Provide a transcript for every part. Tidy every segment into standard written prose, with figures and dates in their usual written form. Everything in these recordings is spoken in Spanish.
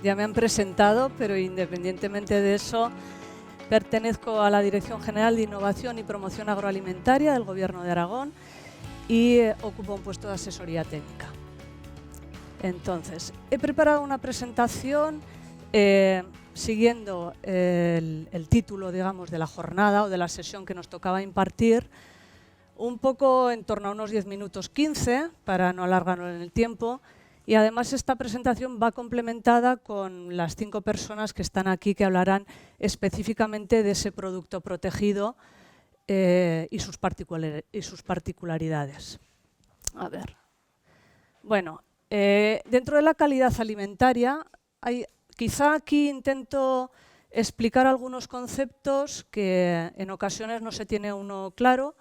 ya me han presentado, pero independientemente de eso, pertenezco a la Dirección General de Innovación y Promoción Agroalimentaria del Gobierno de Aragón y ocupo un puesto de asesoría técnica. Entonces, he preparado una presentación siguiendo el título, digamos, de la jornada o de la sesión que nos tocaba impartir, un poco en torno a unos 10 minutos 15, para no alargarlo en el tiempo, y además esta presentación va complementada con las 5 personas que están aquí que hablarán específicamente de ese producto protegido y sus particularidades. A ver. Bueno, dentro de la calidad alimentaria, quizá aquí intento explicar algunos conceptos que en ocasiones no se tiene uno claro,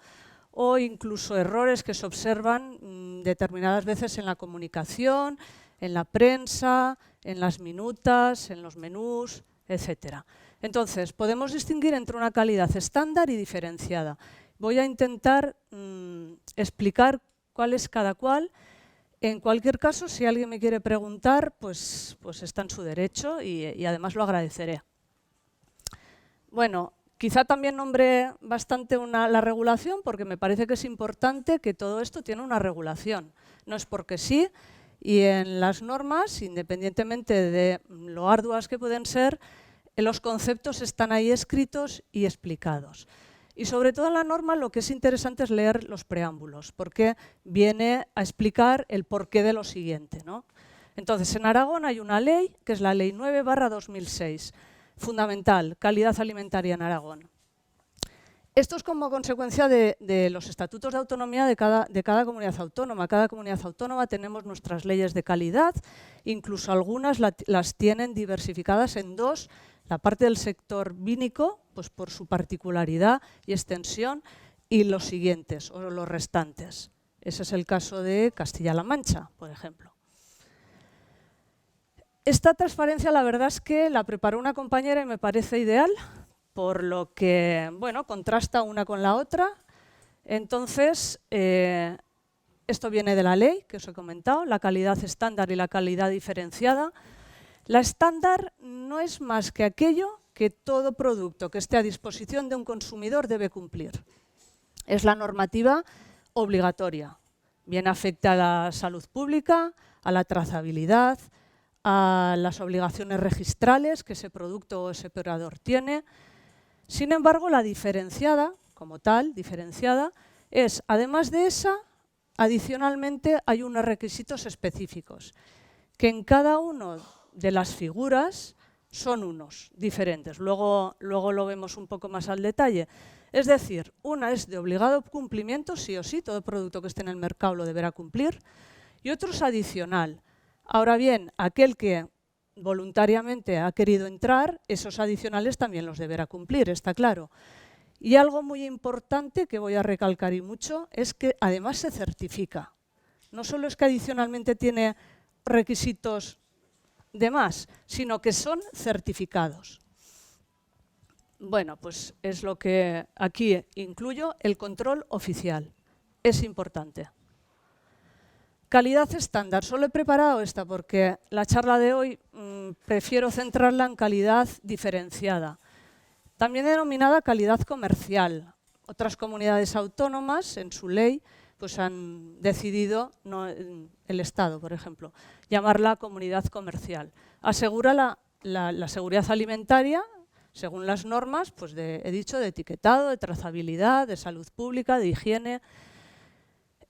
o incluso errores que se observan determinadas veces en la comunicación, en la prensa, en las minutas, en los menús, etc. Entonces, podemos distinguir entre una calidad estándar y diferenciada. Voy a intentar explicar cuál es cada cual. En cualquier caso, si alguien me quiere preguntar, pues está en su derecho y además lo agradeceré. Bueno, quizá también nombre bastante la regulación, porque me parece que es importante que todo esto tiene una regulación. No es porque sí, y en las normas, independientemente de lo arduas que pueden ser, los conceptos están ahí escritos y explicados. Y sobre todo en la norma lo que es interesante es leer los preámbulos, porque viene a explicar el porqué de lo siguiente, ¿no? Entonces, en Aragón hay una ley, que es la Ley 9/2006, fundamental, calidad alimentaria en Aragón. Esto es como consecuencia de los estatutos de autonomía de cada comunidad autónoma. Cada comunidad autónoma tenemos nuestras leyes de calidad, incluso algunas las tienen diversificadas en dos. La parte del sector vínico, pues por su particularidad y extensión, y los siguientes, o los restantes. Ese es el caso de Castilla-La Mancha, por ejemplo. Esta transparencia, la verdad es que la preparó una compañera y me parece ideal, por lo que, bueno, contrasta una con la otra. Entonces, esto viene de la ley, que os he comentado, la calidad estándar y la calidad diferenciada. La estándar no es más que aquello que todo producto que esté a disposición de un consumidor debe cumplir. Es la normativa obligatoria. Bien afecta a la salud pública, a la trazabilidad, a las obligaciones registrales que ese producto o ese operador tiene. Sin embargo, la diferenciada, como tal, diferenciada, es, además de esa, adicionalmente hay unos requisitos específicos, que en cada uno de las figuras son unos diferentes. Luego lo vemos un poco más al detalle. Es decir, una es de obligado cumplimiento, sí o sí, todo producto que esté en el mercado lo deberá cumplir, y otro es adicional. Ahora bien, aquel que voluntariamente ha querido entrar, esos adicionales también los deberá cumplir, está claro. Y algo muy importante que voy a recalcar y mucho es que además se certifica. No solo es que adicionalmente tiene requisitos de más, sino que son certificados. Bueno, pues es lo que aquí incluyo, el control oficial. Es importante. Calidad estándar. Solo he preparado esta porque la charla de hoy prefiero centrarla en calidad diferenciada. También denominada calidad comercial. Otras comunidades autónomas, en su ley, pues han decidido, el Estado, por ejemplo, llamarla comunidad comercial. Asegura la seguridad alimentaria, según las normas, pues he dicho, de etiquetado, de trazabilidad, de salud pública, de higiene.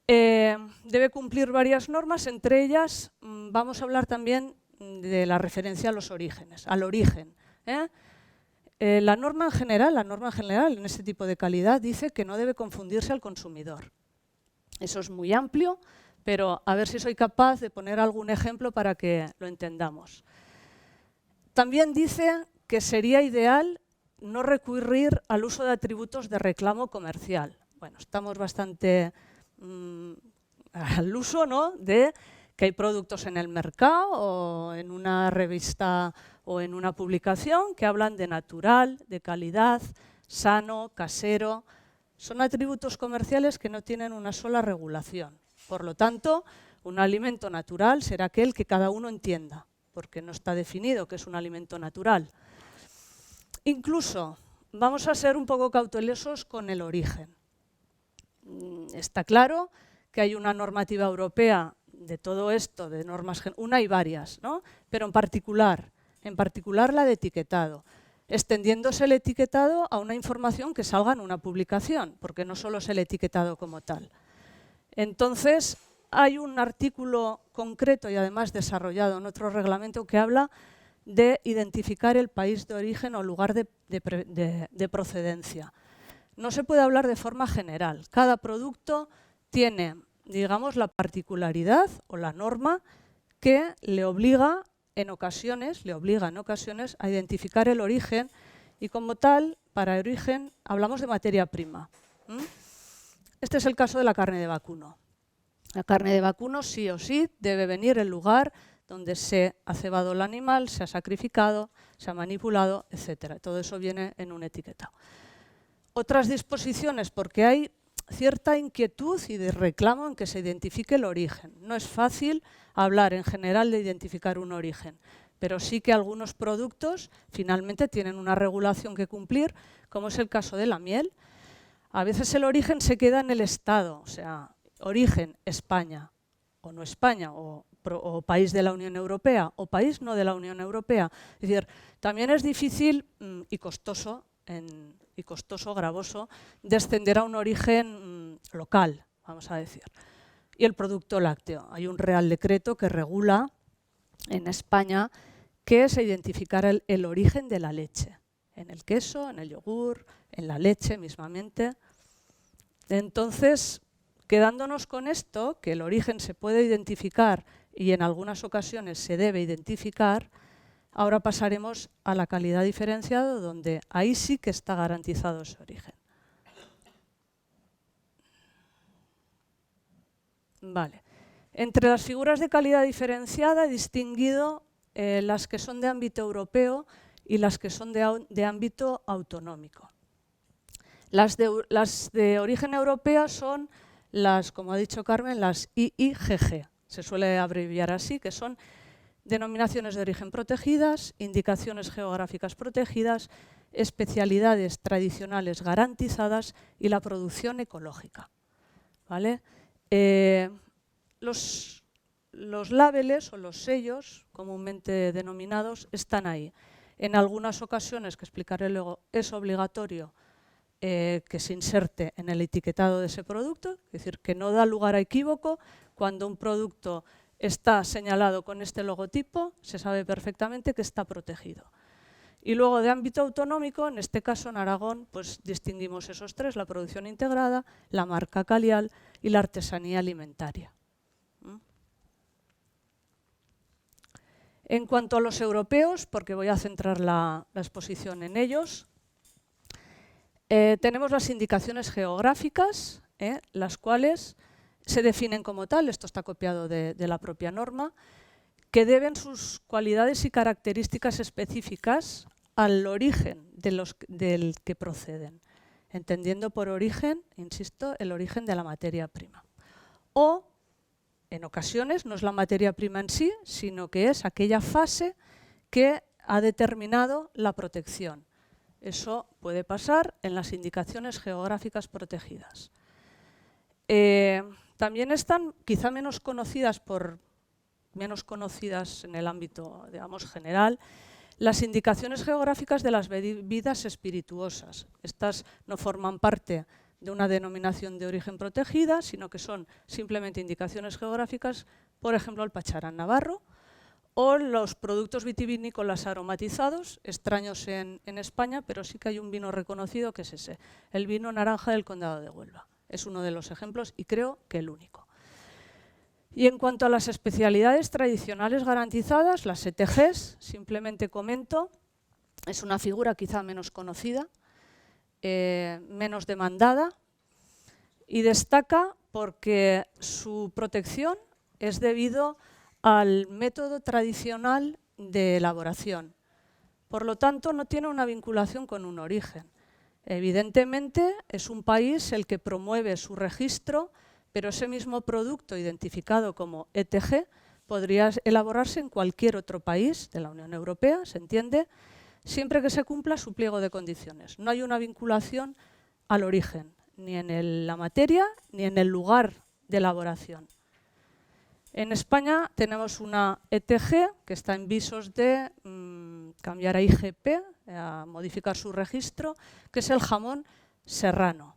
Debe cumplir varias normas, entre ellas vamos a hablar también de la referencia a los orígenes, al origen. La norma en general en este tipo de calidad dice que no debe confundirse al consumidor. Eso es muy amplio, pero a ver si soy capaz de poner algún ejemplo para que lo entendamos. También dice que sería ideal no recurrir al uso de atributos de reclamo comercial. Bueno, estamos bastante al uso, ¿no?, de que hay productos en el mercado o en una revista o en una publicación que hablan de natural, de calidad, sano, casero. Son atributos comerciales que no tienen una sola regulación. Por lo tanto, un alimento natural será aquel que cada uno entienda, porque no está definido que es un alimento natural. Incluso vamos a ser un poco cautelosos con el origen. Está claro que hay una normativa europea de todo esto, de normas, una y varias, ¿no? Pero en particular la de etiquetado, extendiéndose el etiquetado a una información que salga en una publicación, porque no solo es el etiquetado como tal. Entonces, hay un artículo concreto y además desarrollado en otro reglamento que habla de identificar el país de origen o lugar de procedencia. No se puede hablar de forma general. Cada producto tiene, digamos, la particularidad o la norma que le obliga en ocasiones a identificar el origen y como tal, para origen, hablamos de materia prima. Este es el caso de la carne de vacuno. La carne de vacuno sí o sí debe venir del lugar donde se ha cebado el animal, se ha sacrificado, se ha manipulado, etc. Todo eso viene en un etiquetado. Otras disposiciones, porque hay cierta inquietud y de reclamo en que se identifique el origen. No es fácil hablar en general de identificar un origen, pero sí que algunos productos finalmente tienen una regulación que cumplir, como es el caso de la miel. A veces el origen se queda en el Estado, o sea, origen España o no España, o país de la Unión Europea o país no de la Unión Europea. Es decir, también es difícil y costoso, gravoso, descender a un origen local, vamos a decir. Y el producto lácteo. Hay un Real Decreto que regula en España que se identificara el origen de la leche, en el queso, en el yogur, en la leche mismamente. Entonces, quedándonos con esto, que el origen se puede identificar y en algunas ocasiones se debe identificar, ahora pasaremos a la calidad diferenciada, donde ahí sí que está garantizado ese origen. Vale. Entre las figuras de calidad diferenciada he distinguido las que son de ámbito europeo y las que son de ámbito autonómico. Las de origen europea son las, como ha dicho Carmen, las IIGG. Se suele abreviar así, que son denominaciones de origen protegidas, indicaciones geográficas protegidas, especialidades tradicionales garantizadas y la producción ecológica. ¿Vale? Los lábeles o los sellos, comúnmente denominados, están ahí. En algunas ocasiones, que explicaré luego, es obligatorio que se inserte en el etiquetado de ese producto, es decir, que no da lugar a equívoco. Cuando un producto está señalado con este logotipo, se sabe perfectamente que está protegido. Y luego de ámbito autonómico, en este caso en Aragón, pues distinguimos esos tres: la producción integrada, la marca Calial y la artesanía alimentaria. En cuanto a los europeos, porque voy a centrar la exposición en ellos, tenemos las indicaciones geográficas, las cuales se definen como tal, esto está copiado de la propia norma, que deben sus cualidades y características específicas al origen del que proceden, entendiendo por origen, insisto, el origen de la materia prima. O, en ocasiones, no es la materia prima en sí, sino que es aquella fase que ha determinado la protección. Eso puede pasar en las indicaciones geográficas protegidas. También están quizá menos conocidas en el ámbito, digamos, general, las indicaciones geográficas de las bebidas espirituosas. Estas no forman parte de una denominación de origen protegida, sino que son simplemente indicaciones geográficas, por ejemplo, el pacharán navarro, o los productos vitivinícolas aromatizados, extraños en España, pero sí que hay un vino reconocido que es ese, el vino naranja del Condado de Huelva. Es uno de los ejemplos y creo que el único. Y en cuanto a las especialidades tradicionales garantizadas, las ETGs, simplemente comento, es una figura quizá menos conocida, menos demandada, y destaca porque su protección es debido al método tradicional de elaboración. Por lo tanto, no tiene una vinculación con un origen. Evidentemente, es un país el que promueve su registro, pero ese mismo producto identificado como ETG podría elaborarse en cualquier otro país de la Unión Europea, se entiende, siempre que se cumpla su pliego de condiciones. No hay una vinculación al origen, ni en la materia ni en el lugar de elaboración. En España tenemos una ETG que está en visos de cambiar a IGP, a modificar su registro, que es el jamón serrano.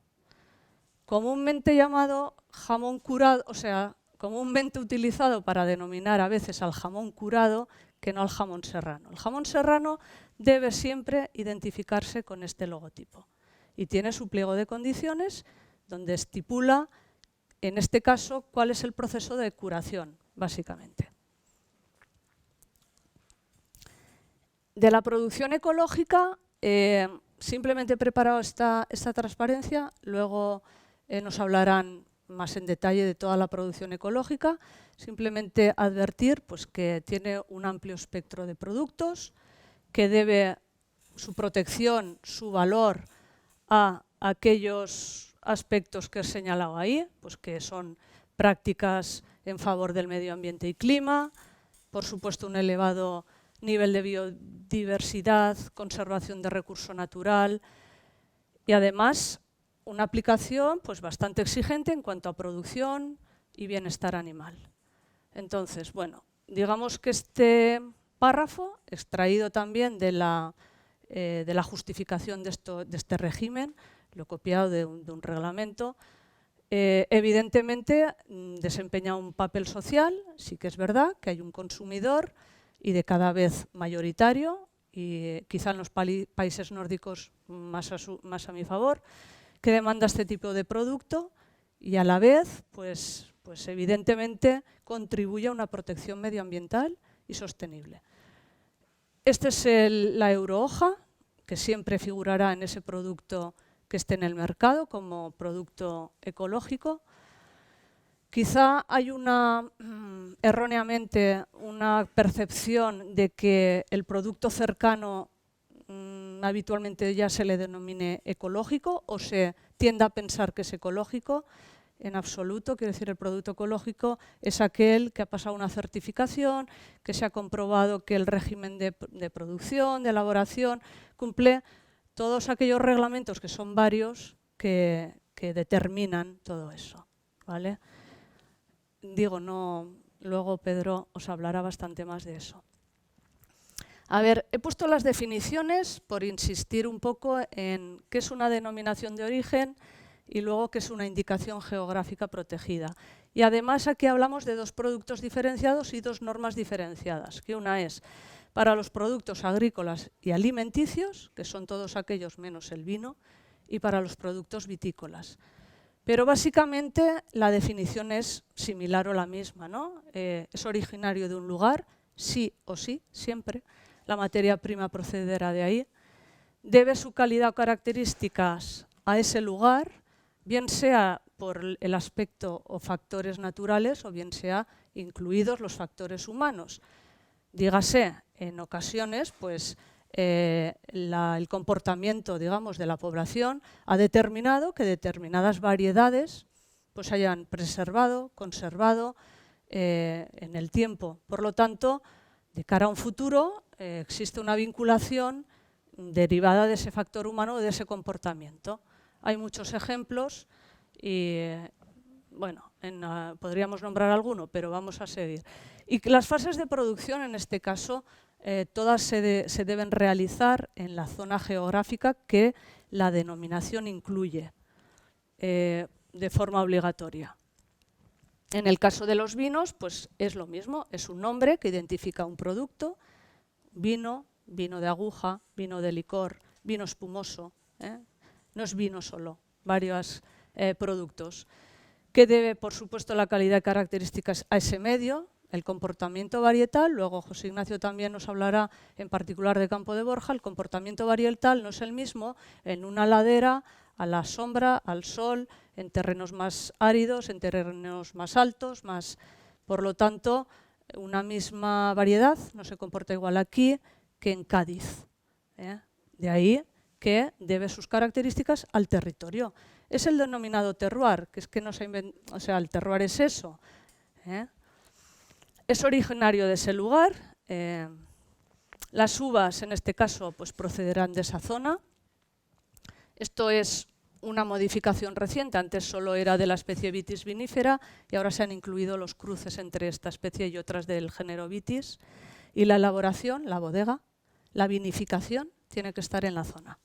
Comúnmente llamado jamón curado, o sea, comúnmente utilizado para denominar a veces al jamón curado que no al jamón serrano. El jamón serrano debe siempre identificarse con este logotipo y tiene su pliego de condiciones donde estipula, en este caso, cuál es el proceso de curación, básicamente. De la producción ecológica, simplemente he preparado esta transparencia, luego nos hablarán más en detalle de toda la producción ecológica. Simplemente advertir pues, que tiene un amplio espectro de productos, que debe su protección, su valor a aquellos aspectos que he señalado ahí, pues que son prácticas en favor del medio ambiente y clima, por supuesto un elevado nivel de biodiversidad, conservación de recurso natural y además una aplicación pues, bastante exigente en cuanto a producción y bienestar animal. Entonces, bueno, digamos que este párrafo, extraído también de la justificación de este régimen, lo he copiado de un reglamento, evidentemente desempeña un papel social, sí que es verdad que hay un consumidor y de cada vez mayoritario, y quizá en los países nórdicos más a mi favor, que demanda este tipo de producto y a la vez, pues evidentemente contribuye a una protección medioambiental y sostenible. Esta es la eurohoja, que siempre figurará en ese producto que esté en el mercado como producto ecológico. Quizá hay erróneamente una percepción de que el producto cercano habitualmente ya se le denomine ecológico o se tiende a pensar que es ecológico. En absoluto, quiero decir, el producto ecológico es aquel que ha pasado una certificación, que se ha comprobado que el régimen de producción, de elaboración, cumple todos aquellos reglamentos, que son varios, que determinan todo eso, ¿vale? Digo, no, luego Pedro os hablará bastante más de eso. A ver, he puesto las definiciones por insistir un poco en qué es una denominación de origen y luego qué es una indicación geográfica protegida. Y además aquí hablamos de dos productos diferenciados y dos normas diferenciadas, que una es para los productos agrícolas y alimenticios, que son todos aquellos menos el vino, y para los productos vitícolas. Pero básicamente la definición es similar o la misma, ¿no? Es originario de un lugar, sí o sí, siempre. La materia prima procederá de ahí. Debe su calidad o características a ese lugar, bien sea por el aspecto o factores naturales o bien sea incluidos los factores humanos. Dígase, en ocasiones, pues, el comportamiento, digamos, de la población ha determinado que determinadas variedades pues, hayan preservado, conservado en el tiempo. Por lo tanto, de cara a un futuro, existe una vinculación derivada de ese factor humano o de ese comportamiento. Hay muchos ejemplos y, bueno, podríamos nombrar alguno, pero vamos a seguir. Y las fases de producción, en este caso, todas se deben realizar en la zona geográfica que la denominación incluye de forma obligatoria. En el caso de los vinos, pues es lo mismo, es un nombre que identifica un producto, vino, vino de aguja, vino de licor, vino espumoso, no es vino solo, varios productos, que debe, por supuesto, la calidad y características a ese medio, el comportamiento varietal. Luego José Ignacio también nos hablará en particular de Campo de Borja. El comportamiento varietal no es el mismo en una ladera, a la sombra, al sol, en terrenos más áridos, en terrenos más altos, por lo tanto, una misma variedad no se comporta igual aquí que en Cádiz. De ahí que debe sus características al territorio. Es el denominado terroir, que es que no se inventa, o sea, el terroir es eso. Es originario de ese lugar. Las uvas, en este caso, pues procederán de esa zona. Esto es una modificación reciente. Antes solo era de la especie Vitis vinifera y ahora se han incluido los cruces entre esta especie y otras del género Vitis. Y la elaboración, la bodega, la vinificación, tiene que estar en la zona.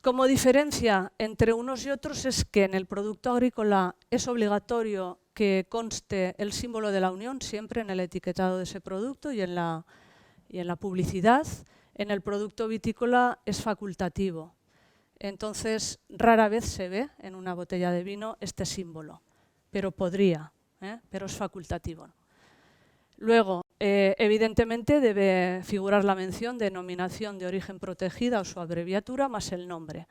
Como diferencia entre unos y otros es que en el producto agrícola es obligatorio que conste el símbolo de la Unión siempre en el etiquetado de ese producto y en la publicidad. En el producto vitícola es facultativo. Entonces, rara vez se ve en una botella de vino este símbolo, pero podría, pero es facultativo. Luego, evidentemente debe figurar la mención de denominación de origen protegida o su abreviatura más el nombre.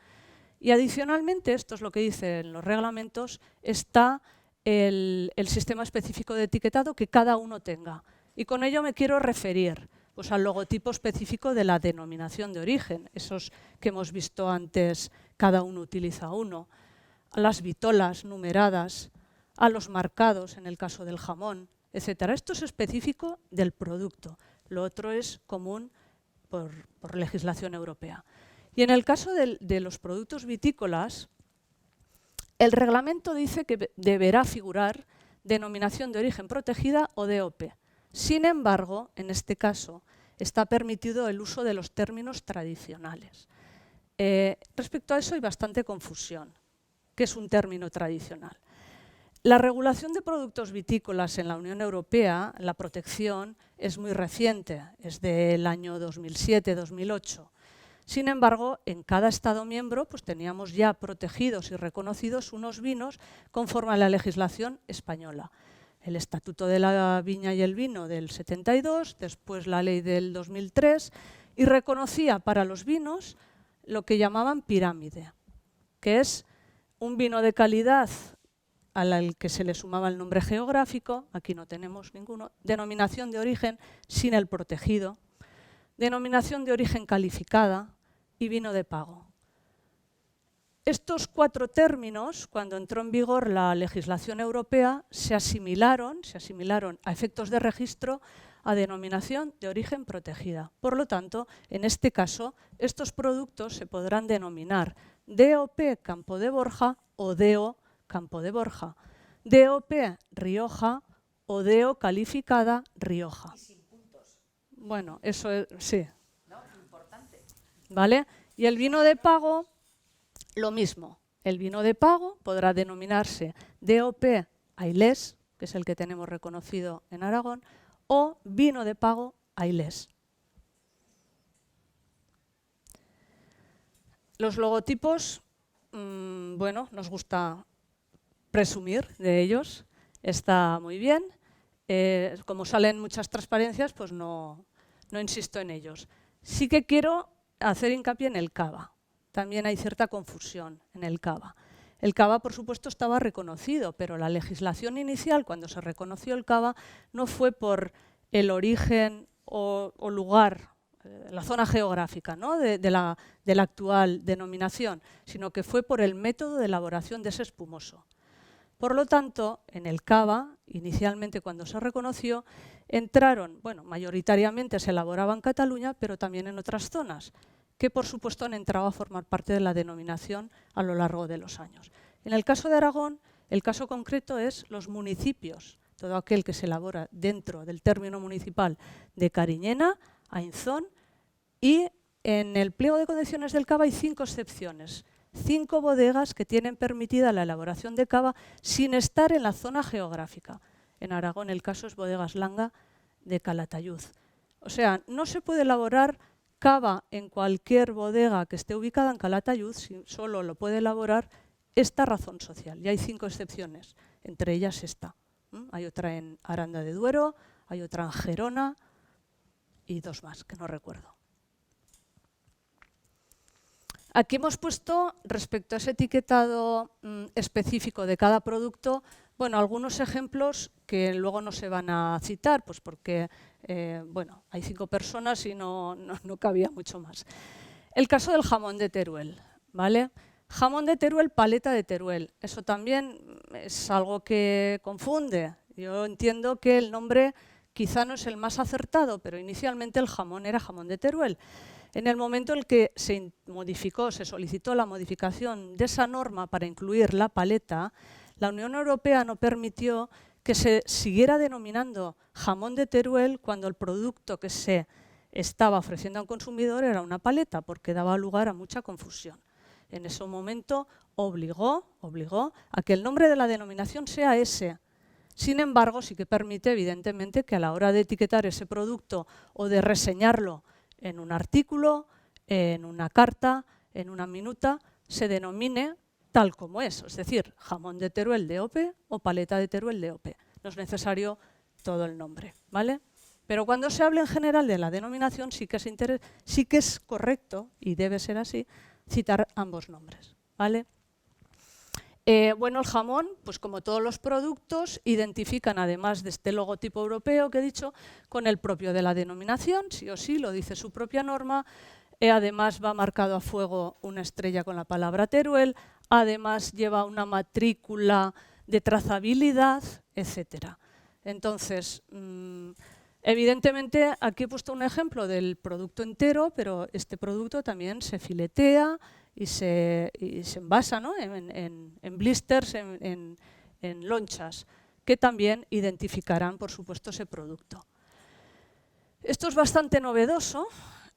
Y adicionalmente, esto es lo que dicen los reglamentos, está el sistema específico de etiquetado que cada uno tenga. Y con ello me quiero referir pues, al logotipo específico de la denominación de origen, esos que hemos visto antes, cada uno utiliza uno, a las vitolas numeradas, a los marcados en el caso del jamón, etcétera. Esto es específico del producto, lo otro es común por legislación europea. Y en el caso de los productos vitícolas, el reglamento dice que deberá figurar denominación de origen protegida o DOP. Sin embargo, en este caso, está permitido el uso de los términos tradicionales. Respecto a eso hay bastante confusión. ¿Qué es un término tradicional? La regulación de productos vitícolas en la Unión Europea, la protección, es muy reciente, es del año 2007-2008. Sin embargo, en cada Estado miembro pues, teníamos ya protegidos y reconocidos unos vinos conforme a la legislación española. El Estatuto de la Viña y el Vino del 72, después la Ley del 2003, y reconocía para los vinos lo que llamaban pirámide, que es un vino de calidad al que se le sumaba el nombre geográfico, aquí no tenemos ninguno, denominación de origen sin el protegido, denominación de origen calificada y vino de pago. Estos 4 términos, cuando entró en vigor la legislación europea, se asimilaron a efectos de registro a denominación de origen protegida. Por lo tanto, en este caso, estos productos se podrán denominar DOP Campo de Borja o DO Campo de Borja, DOP Rioja o DO calificada Rioja. Y sin puntos. Bueno, eso es, sí. ¿No? Importante. ¿Vale? Y el vino de pago, lo mismo. El vino de pago podrá denominarse DOP Ailés, que es el que tenemos reconocido en Aragón, o vino de pago Ailés. Los logotipos, bueno, nos gusta presumir de ellos, está muy bien. Como salen muchas transparencias, pues no insisto en ellos. Sí que quiero hacer hincapié en el cava. También hay cierta confusión en el cava. El cava, por supuesto, estaba reconocido, pero la legislación inicial, cuando se reconoció el cava, no fue por el origen o lugar, la zona geográfica, ¿no? de la actual denominación, sino que fue por el método de elaboración de ese espumoso. Por lo tanto, en el cava, inicialmente cuando se reconoció, entraron, bueno, mayoritariamente se elaboraba en Cataluña, pero también en otras zonas, que por supuesto han entrado a formar parte de la denominación a lo largo de los años. En el caso de Aragón, el caso concreto es los municipios, todo aquel que se elabora dentro del término municipal de Cariñena, Ainzón, y en el pliego de condiciones del cava hay 5 excepciones. 5 bodegas que tienen permitida la elaboración de cava sin estar en la zona geográfica. En Aragón el caso es Bodegas Langa de Calatayud. O sea, no se puede elaborar cava en cualquier bodega que esté ubicada en Calatayud, solo lo puede elaborar esta razón social. Y hay 5 excepciones, entre ellas esta. Hay otra en Aranda de Duero, hay otra en Gerona y 2 más que no recuerdo. Aquí hemos puesto, respecto a ese etiquetado específico de cada producto, bueno, algunos ejemplos que luego no se van a citar, pues porque bueno, hay 5 personas y no cabía mucho más. El caso del jamón de Teruel, ¿vale? Jamón de Teruel, paleta de Teruel. Eso también es algo que confunde. Yo entiendo que el nombre quizá no es el más acertado, pero inicialmente el jamón era jamón de Teruel. En el momento en el que se modificó, se solicitó la modificación de esa norma para incluir la paleta, la Unión Europea no permitió que se siguiera denominando jamón de Teruel cuando el producto que se estaba ofreciendo a un consumidor era una paleta, porque daba lugar a mucha confusión. En ese momento obligó a que el nombre de la denominación sea ese. Sin embargo, sí que permite, evidentemente, que a la hora de etiquetar ese producto o de reseñarlo en un artículo, en una carta, en una minuta, se denomine tal como es decir, jamón de Teruel DOP o paleta de Teruel DOP. No es necesario todo el nombre, ¿vale? Pero cuando se habla en general de la denominación, sí que es correcto, y debe ser así, citar ambos nombres, ¿vale? Bueno, el jamón, pues como todos los productos, identifican, además de este logotipo europeo que he dicho, con el propio de la denominación, sí o sí, lo dice su propia norma. Además va marcado a fuego una estrella con la palabra Teruel, además lleva una matrícula de trazabilidad, etc. Entonces, evidentemente, aquí he puesto un ejemplo del producto entero, pero este producto también se filetea y se envasa, ¿no? en blisters, en lonchas, que también identificarán, por supuesto, ese producto. Esto es bastante novedoso.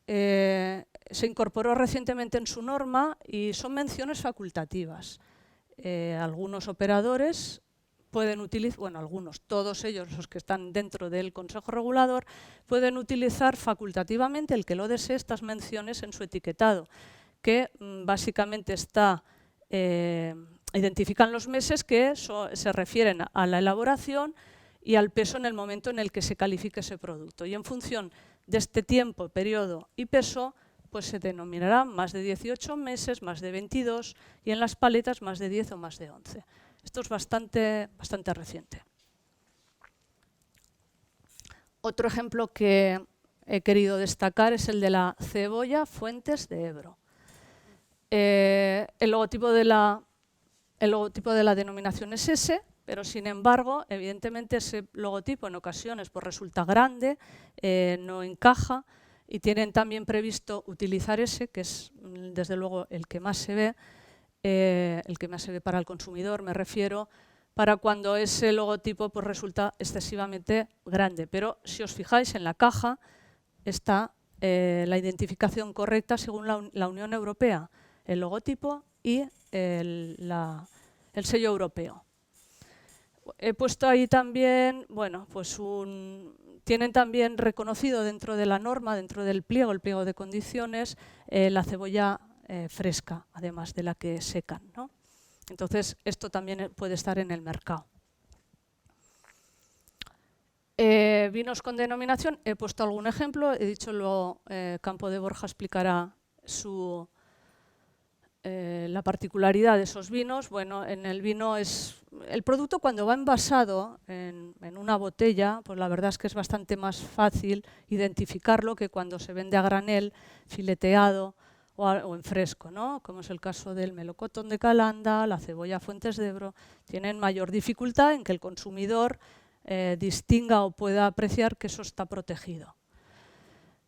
Se incorporó recientemente en su norma y son menciones facultativas. Algunos operadores pueden utilizar, bueno, todos ellos los que están dentro del Consejo Regulador, pueden utilizar facultativamente, el que lo desee, estas menciones en su etiquetado, que básicamente identifican los meses que se refieren a la elaboración y al peso en el momento en el que se califique ese producto. Y en función de este tiempo, periodo y peso, pues se denominará más de 18 meses, más de 22 y en las paletas más de 10 o más de 11. Esto es bastante reciente. Otro ejemplo que he querido destacar es el de la cebolla Fuentes de Ebro. El logotipo de la denominación es ese, pero sin embargo, evidentemente ese logotipo en ocasiones pues, resulta grande, no encaja, y tienen también previsto utilizar ese, que es desde luego el que más se ve, para el consumidor, me refiero, para cuando ese logotipo pues, resulta excesivamente grande. Pero si os fijáis en la caja está la identificación correcta según la Unión Europea, el logotipo y el sello europeo. He puesto ahí también, bueno, pues tienen también reconocido dentro de la norma, dentro del pliego, el pliego de condiciones, la cebolla fresca, además de la que secan, ¿no? Entonces, esto también puede estar en el mercado. Vinos con denominación, he puesto algún ejemplo, he dicho luego Campo de Borja explicará la particularidad de esos vinos. Bueno, en el vino el producto cuando va envasado en una botella, pues la verdad es que es bastante más fácil identificarlo que cuando se vende a granel, fileteado o en fresco, ¿no? Como es el caso del melocotón de Calanda, la cebolla Fuentes de Ebro. Tienen mayor dificultad en que el consumidor distinga o pueda apreciar que eso está protegido.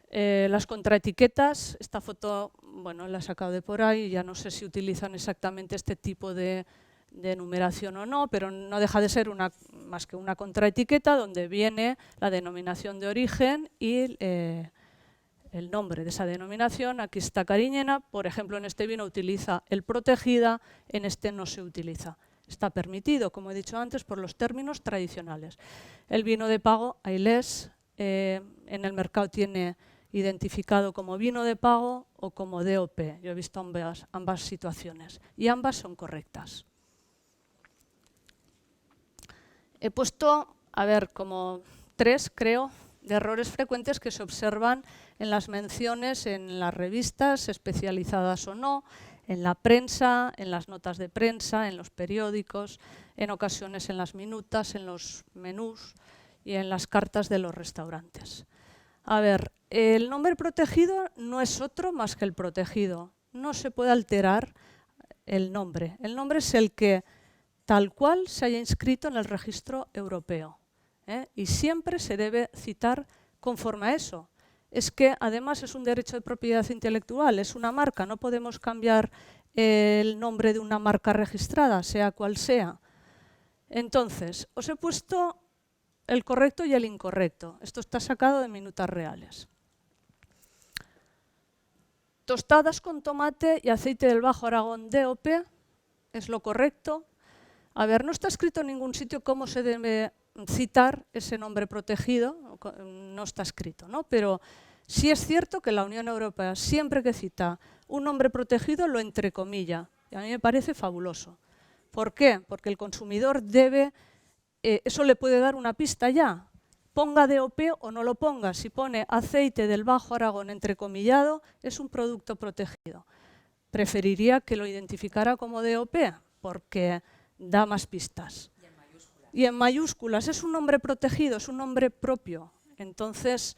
Las contraetiquetas, esta foto, bueno, la he sacado de por ahí, ya no sé si utilizan exactamente este tipo de numeración o no, pero no deja de ser más que una contraetiqueta donde viene la denominación de origen y el nombre de esa denominación. Aquí está Cariñena, por ejemplo, en este vino utiliza el protegida, en este no se utiliza. Está permitido, como he dicho antes, por los términos tradicionales. El vino de pago, Ailés, en el mercado tiene identificado como vino de pago o como DOP. Yo he visto ambas situaciones y ambas son correctas. He puesto, como 3, creo, de errores frecuentes que se observan en las menciones en las revistas, especializadas o no, en la prensa, en las notas de prensa, en los periódicos, en ocasiones en las minutas, en los menús y en las cartas de los restaurantes. El nombre protegido no es otro más que el protegido. No se puede alterar el nombre. El nombre es el que tal cual se haya inscrito en el registro europeo, ¿eh? Y siempre se debe citar conforme a eso. Es que además es un derecho de propiedad intelectual, es una marca, no podemos cambiar el nombre de una marca registrada, sea cual sea. Entonces, os he puesto el correcto y el incorrecto. Esto está sacado de Minutas Reales. Tostadas con tomate y aceite del Bajo Aragón DOP es lo correcto. A ver, no está escrito en ningún sitio cómo se debe citar ese nombre protegido, no está escrito, ¿no? Pero sí es cierto que la Unión Europea siempre que cita un nombre protegido lo entrecomilla, y a mí me parece fabuloso. ¿Por qué? Porque el consumidor debe, eso le puede dar una pista ya, ponga DOP o no lo ponga. Si pone aceite del Bajo Aragón entrecomillado, es un producto protegido. Preferiría que lo identificara como DOP, porque da más pistas. Y en mayúsculas, es un nombre protegido, es un nombre propio. Entonces,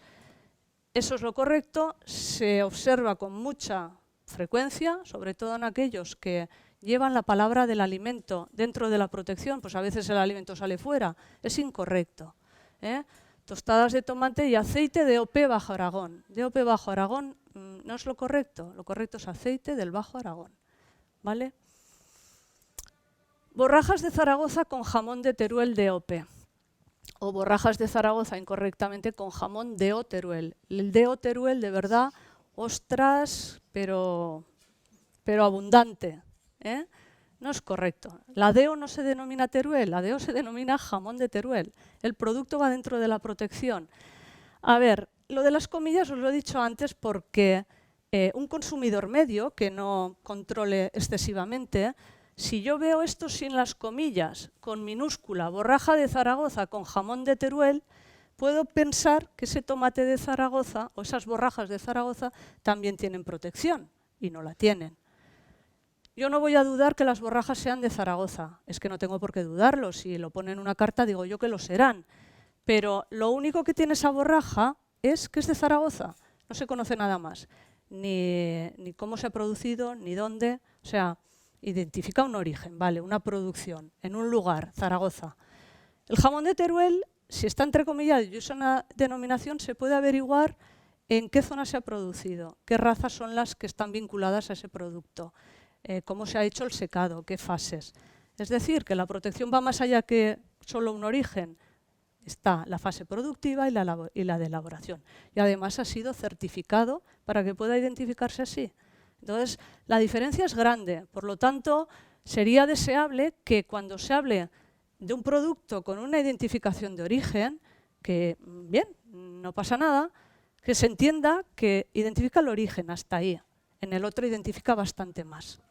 eso es lo correcto, se observa con mucha frecuencia, sobre todo en aquellos que llevan la palabra del alimento dentro de la protección, pues a veces el alimento sale fuera, es incorrecto, ¿eh? Tostadas de tomate y aceite de DOP Bajo Aragón. DOP Bajo Aragón no es lo correcto es aceite del Bajo Aragón, ¿vale? Borrajas de Zaragoza con jamón de Teruel DOP. O borrajas de Zaragoza incorrectamente con jamón DO Teruel. El DO Teruel, de verdad, ostras, pero abundante, ¿eh? No es correcto. La DO no se denomina Teruel, la DO se denomina jamón de Teruel. El producto va dentro de la protección. A ver, lo de las comillas os lo he dicho antes porque un consumidor medio que no controle excesivamente, si yo veo esto sin las comillas, con minúscula, borraja de Zaragoza con jamón de Teruel, puedo pensar que ese tomate de Zaragoza o esas borrajas de Zaragoza también tienen protección y no la tienen. Yo no voy a dudar que las borrajas sean de Zaragoza, es que no tengo por qué dudarlo, si lo pone en una carta digo yo que lo serán, pero lo único que tiene esa borraja es que es de Zaragoza, no se conoce nada más, ni cómo se ha producido, ni dónde, o sea, identifica un origen, vale, una producción, en un lugar, Zaragoza. El jamón de Teruel, si está entrecomillado y usa una denominación, se puede averiguar en qué zona se ha producido, qué razas son las que están vinculadas a ese producto, cómo se ha hecho el secado, qué fases. Es decir, que la protección va más allá que solo un origen. Está la fase productiva y la de elaboración. Y además ha sido certificado para que pueda identificarse así. Entonces, la diferencia es grande. Por lo tanto, sería deseable que cuando se hable de un producto con una identificación de origen, que, bien, no pasa nada, que se entienda que identifica el origen hasta ahí. En el otro identifica bastante más.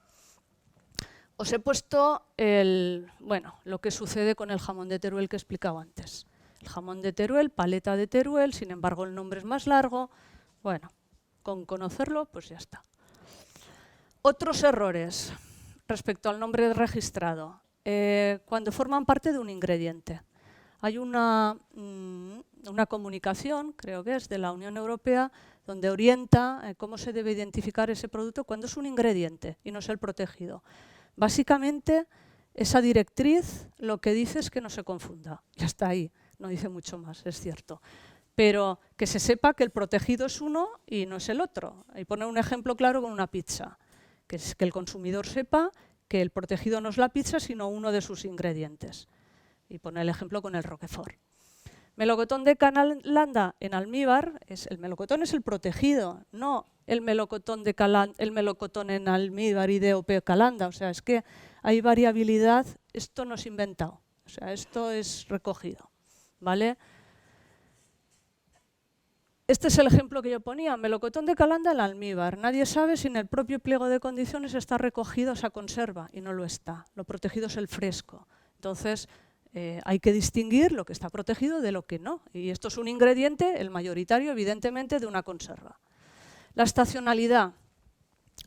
Os he puesto lo que sucede con el jamón de Teruel que he explicado antes. El jamón de Teruel, paleta de Teruel, sin embargo el nombre es más largo. Bueno, con conocerlo, pues ya está. Otros errores respecto al nombre registrado. Cuando forman parte de un ingrediente. Hay una comunicación, creo que es de la Unión Europea, donde orienta cómo se debe identificar ese producto cuando es un ingrediente y no es el protegido. Básicamente, esa directriz lo que dice es que no se confunda. Ya está ahí, no dice mucho más, es cierto. Pero que se sepa que el protegido es uno y no es el otro. Y poner un ejemplo claro con una pizza. Que es que el consumidor sepa que el protegido no es la pizza, sino uno de sus ingredientes. Y poner el ejemplo con el Roquefort. Melocotón de Calanda en almíbar, el melocotón es el protegido, no el melocotón en almíbar y DOP Calanda. O sea, es que hay variabilidad, esto no es inventado, o sea, esto es recogido, ¿vale? Este es el ejemplo que yo ponía, melocotón de Calanda en almíbar. Nadie sabe si en el propio pliego de condiciones está recogido esa conserva, y no lo está. Lo protegido es el fresco. Entonces, hay que distinguir lo que está protegido de lo que no. Y esto es un ingrediente, el mayoritario, evidentemente, de una conserva. La estacionalidad.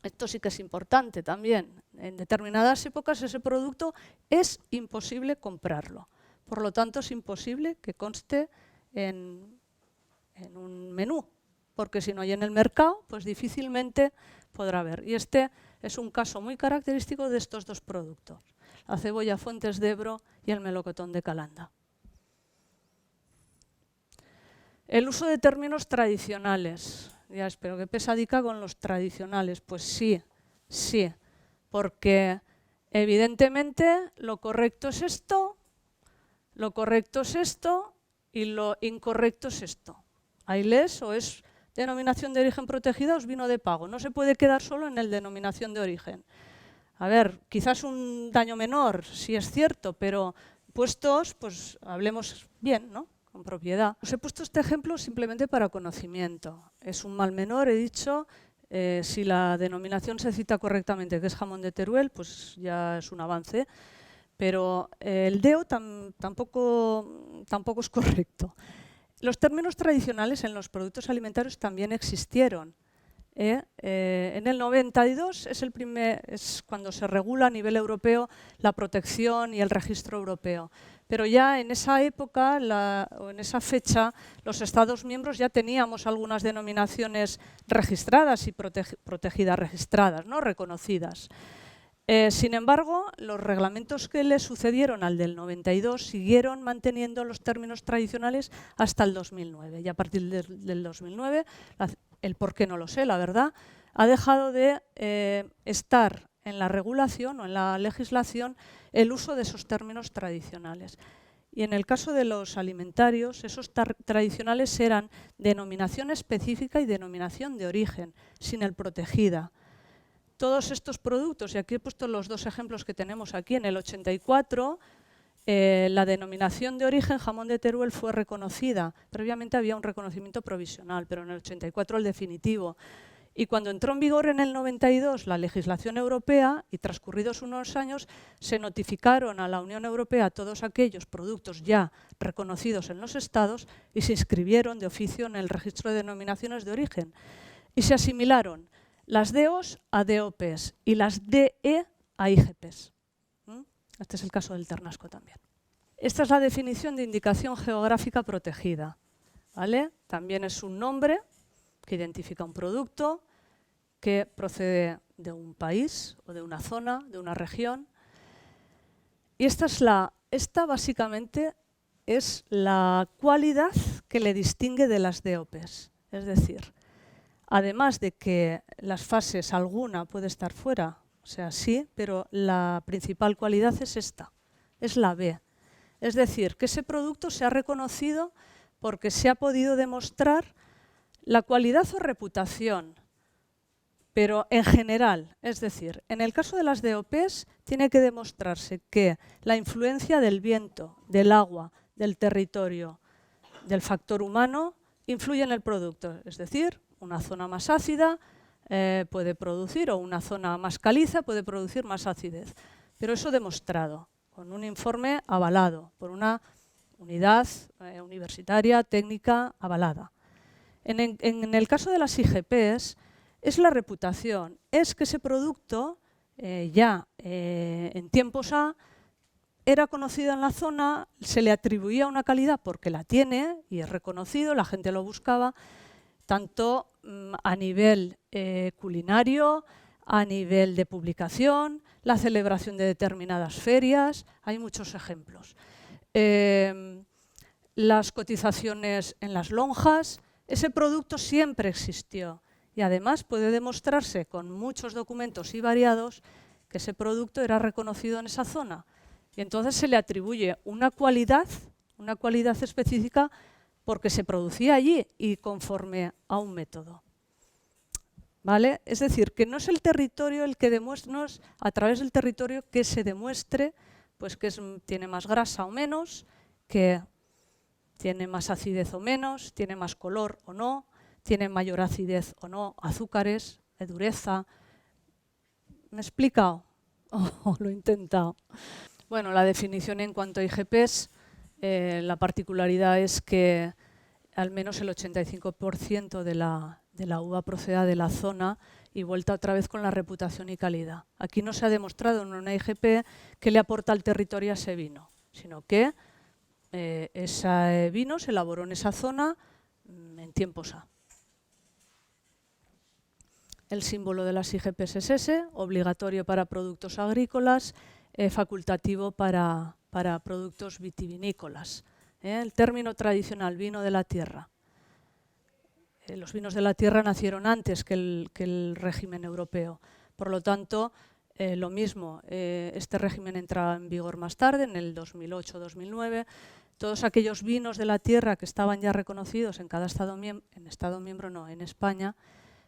Esto sí que es importante también. En determinadas épocas ese producto es imposible comprarlo. Por lo tanto, es imposible que conste en un menú, porque si no hay en el mercado, pues difícilmente podrá ver. Y este es un caso muy característico de estos dos productos, la cebolla Fuentes de Ebro y el melocotón de Calanda. El uso de términos tradicionales. Ya espero que pesadica con los tradicionales. Pues sí, sí, porque evidentemente lo correcto es esto, lo correcto es esto y lo incorrecto es esto. AILES o es denominación de origen protegida o es vino de pago. No se puede quedar solo en el denominación de origen. A ver, quizás un daño menor, sí es cierto, pero puestos, pues hablemos bien, ¿no? Con propiedad. Os he puesto este ejemplo simplemente para conocimiento. Es un mal menor, he dicho, si la denominación se cita correctamente, que es jamón de Teruel, pues ya es un avance, pero el DEO tampoco es correcto. Los términos tradicionales en los productos alimentarios también existieron. En el 92 es cuando se regula a nivel europeo la protección y el registro europeo. Pero ya en esa época, o en esa fecha, los Estados miembros ya teníamos algunas denominaciones registradas y protegidas registradas, ¿no? Reconocidas. Sin embargo, los reglamentos que le sucedieron al del 92 siguieron manteniendo los términos tradicionales hasta el 2009. Y a partir del 2009, el por qué no lo sé, la verdad, ha dejado de estar en la regulación o en la legislación el uso de esos términos tradicionales. Y en el caso de los alimentarios, esos tradicionales eran denominación específica y denominación de origen, sin el protegida. Todos estos productos, y aquí he puesto los dos ejemplos que tenemos aquí, en el 84 la denominación de origen jamón de Teruel fue reconocida. Previamente había un reconocimiento provisional, pero en el 84 el definitivo. Y cuando entró en vigor en el 92 la legislación europea, y transcurridos unos años, se notificaron a la Unión Europea todos aquellos productos ya reconocidos en los Estados y se inscribieron de oficio en el registro de denominaciones de origen. Y se asimilaron las DEOs a DOPs y las DE a IGPs. Este es el caso del ternasco también. Esta es la definición de indicación geográfica protegida, ¿vale? También es un nombre que identifica un producto que procede de un país o de una zona, de una región. Y esta básicamente es la cualidad que le distingue de las DOPs. Es decir, además de que las fases alguna puede estar fuera, o sea, sí, pero la principal cualidad es esta, es la B. Es decir, que ese producto se ha reconocido porque se ha podido demostrar la cualidad o reputación, pero en general, es decir, en el caso de las DOPs tiene que demostrarse que la influencia del viento, del agua, del territorio, del factor humano influye en el producto, es decir, una zona más ácida puede producir, o una zona más caliza puede producir más acidez. Pero eso demostrado, con un informe avalado por una unidad universitaria, técnica, avalada. En el caso de las IGPs, es la reputación, es que ese producto en tiempos A era conocido en la zona, se le atribuía una calidad porque la tiene y es reconocido, la gente lo buscaba, tanto a nivel culinario, a nivel de publicación, la celebración de determinadas ferias, hay muchos ejemplos. Las cotizaciones en las lonjas, ese producto siempre existió y además puede demostrarse con muchos documentos y variados que ese producto era reconocido en esa zona y entonces se le atribuye una cualidad específica porque se producía allí y conforme a un método. ¿Vale? Es decir, que no es el territorio el que demuestra, no es a través del territorio que se demuestre pues, que tiene más grasa o menos, que tiene más acidez o menos, tiene más color o no, tiene mayor acidez o no, azúcares, dureza. ¿Me he explicado? ¿O lo he intentado? Bueno, la definición en cuanto a IGPs, la particularidad es que al menos el 85% de la uva proceda de la zona y vuelta otra vez con la reputación y calidad. Aquí no se ha demostrado en una IGP que le aporta al territorio a ese vino, sino que ese vino se elaboró en esa zona en tiempos A. El símbolo de las IGPs es ese, obligatorio para productos agrícolas, facultativo para productos vitivinícolas. El término tradicional, vino de la tierra. Los vinos de la tierra nacieron antes que el régimen europeo. Por lo tanto, lo mismo, este régimen entra en vigor más tarde, en el 2008-2009. Todos aquellos vinos de la tierra que estaban ya reconocidos en cada Estado miembro, no, en España,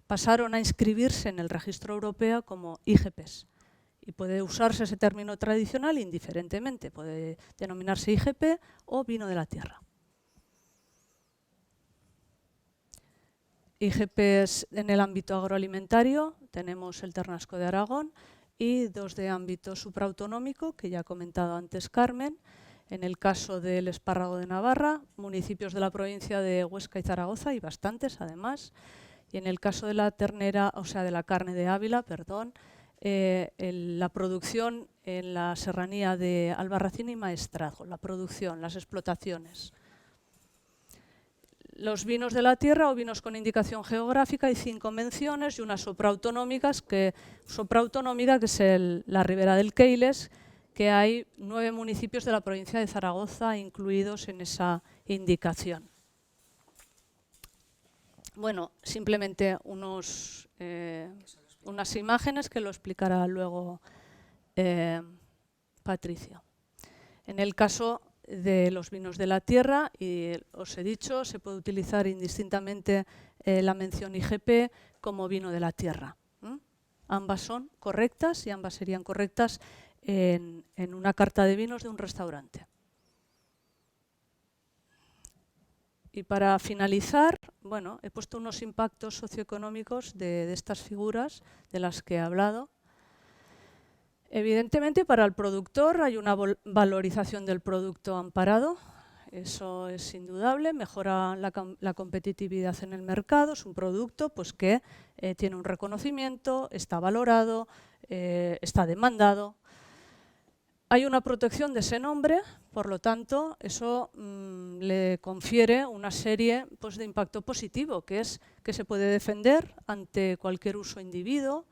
pasaron a inscribirse en el registro europeo como IGPs. Y puede usarse ese término tradicional indiferentemente, puede denominarse IGP o vino de la tierra. IGPs en el ámbito agroalimentario, tenemos el Ternasco de Aragón y dos de ámbito supraautonómico, que ya ha comentado antes Carmen. En el caso del espárrago de Navarra, municipios de la provincia de Huesca y Zaragoza, y bastantes además. Y en el caso de la ternera, o sea, de la carne de Ávila, perdón, la producción en la serranía de Albarracín y Maestrazgo, la producción, las explotaciones. Los vinos de la tierra o vinos con indicación geográfica, hay 5 menciones y una supraautonómica, que es la Ribera del Keiles, que hay 9 municipios de la provincia de Zaragoza incluidos en esa indicación. Bueno, simplemente unas imágenes que lo explicará luego Patricio. En el caso de los vinos de la tierra, y os he dicho, se puede utilizar indistintamente la mención IGP como vino de la tierra. Ambas son correctas y ambas serían correctas en una carta de vinos de un restaurante. Y para finalizar, bueno, he puesto unos impactos socioeconómicos de estas figuras de las que he hablado. Evidentemente, para el productor hay una valorización del producto amparado, eso es indudable, mejora la competitividad en el mercado, es un producto pues, que tiene un reconocimiento, está valorado, está demandado. Hay una protección de ese nombre, por lo tanto, eso le confiere una serie pues, de impacto positivo, que es que se puede defender ante cualquier uso indebido,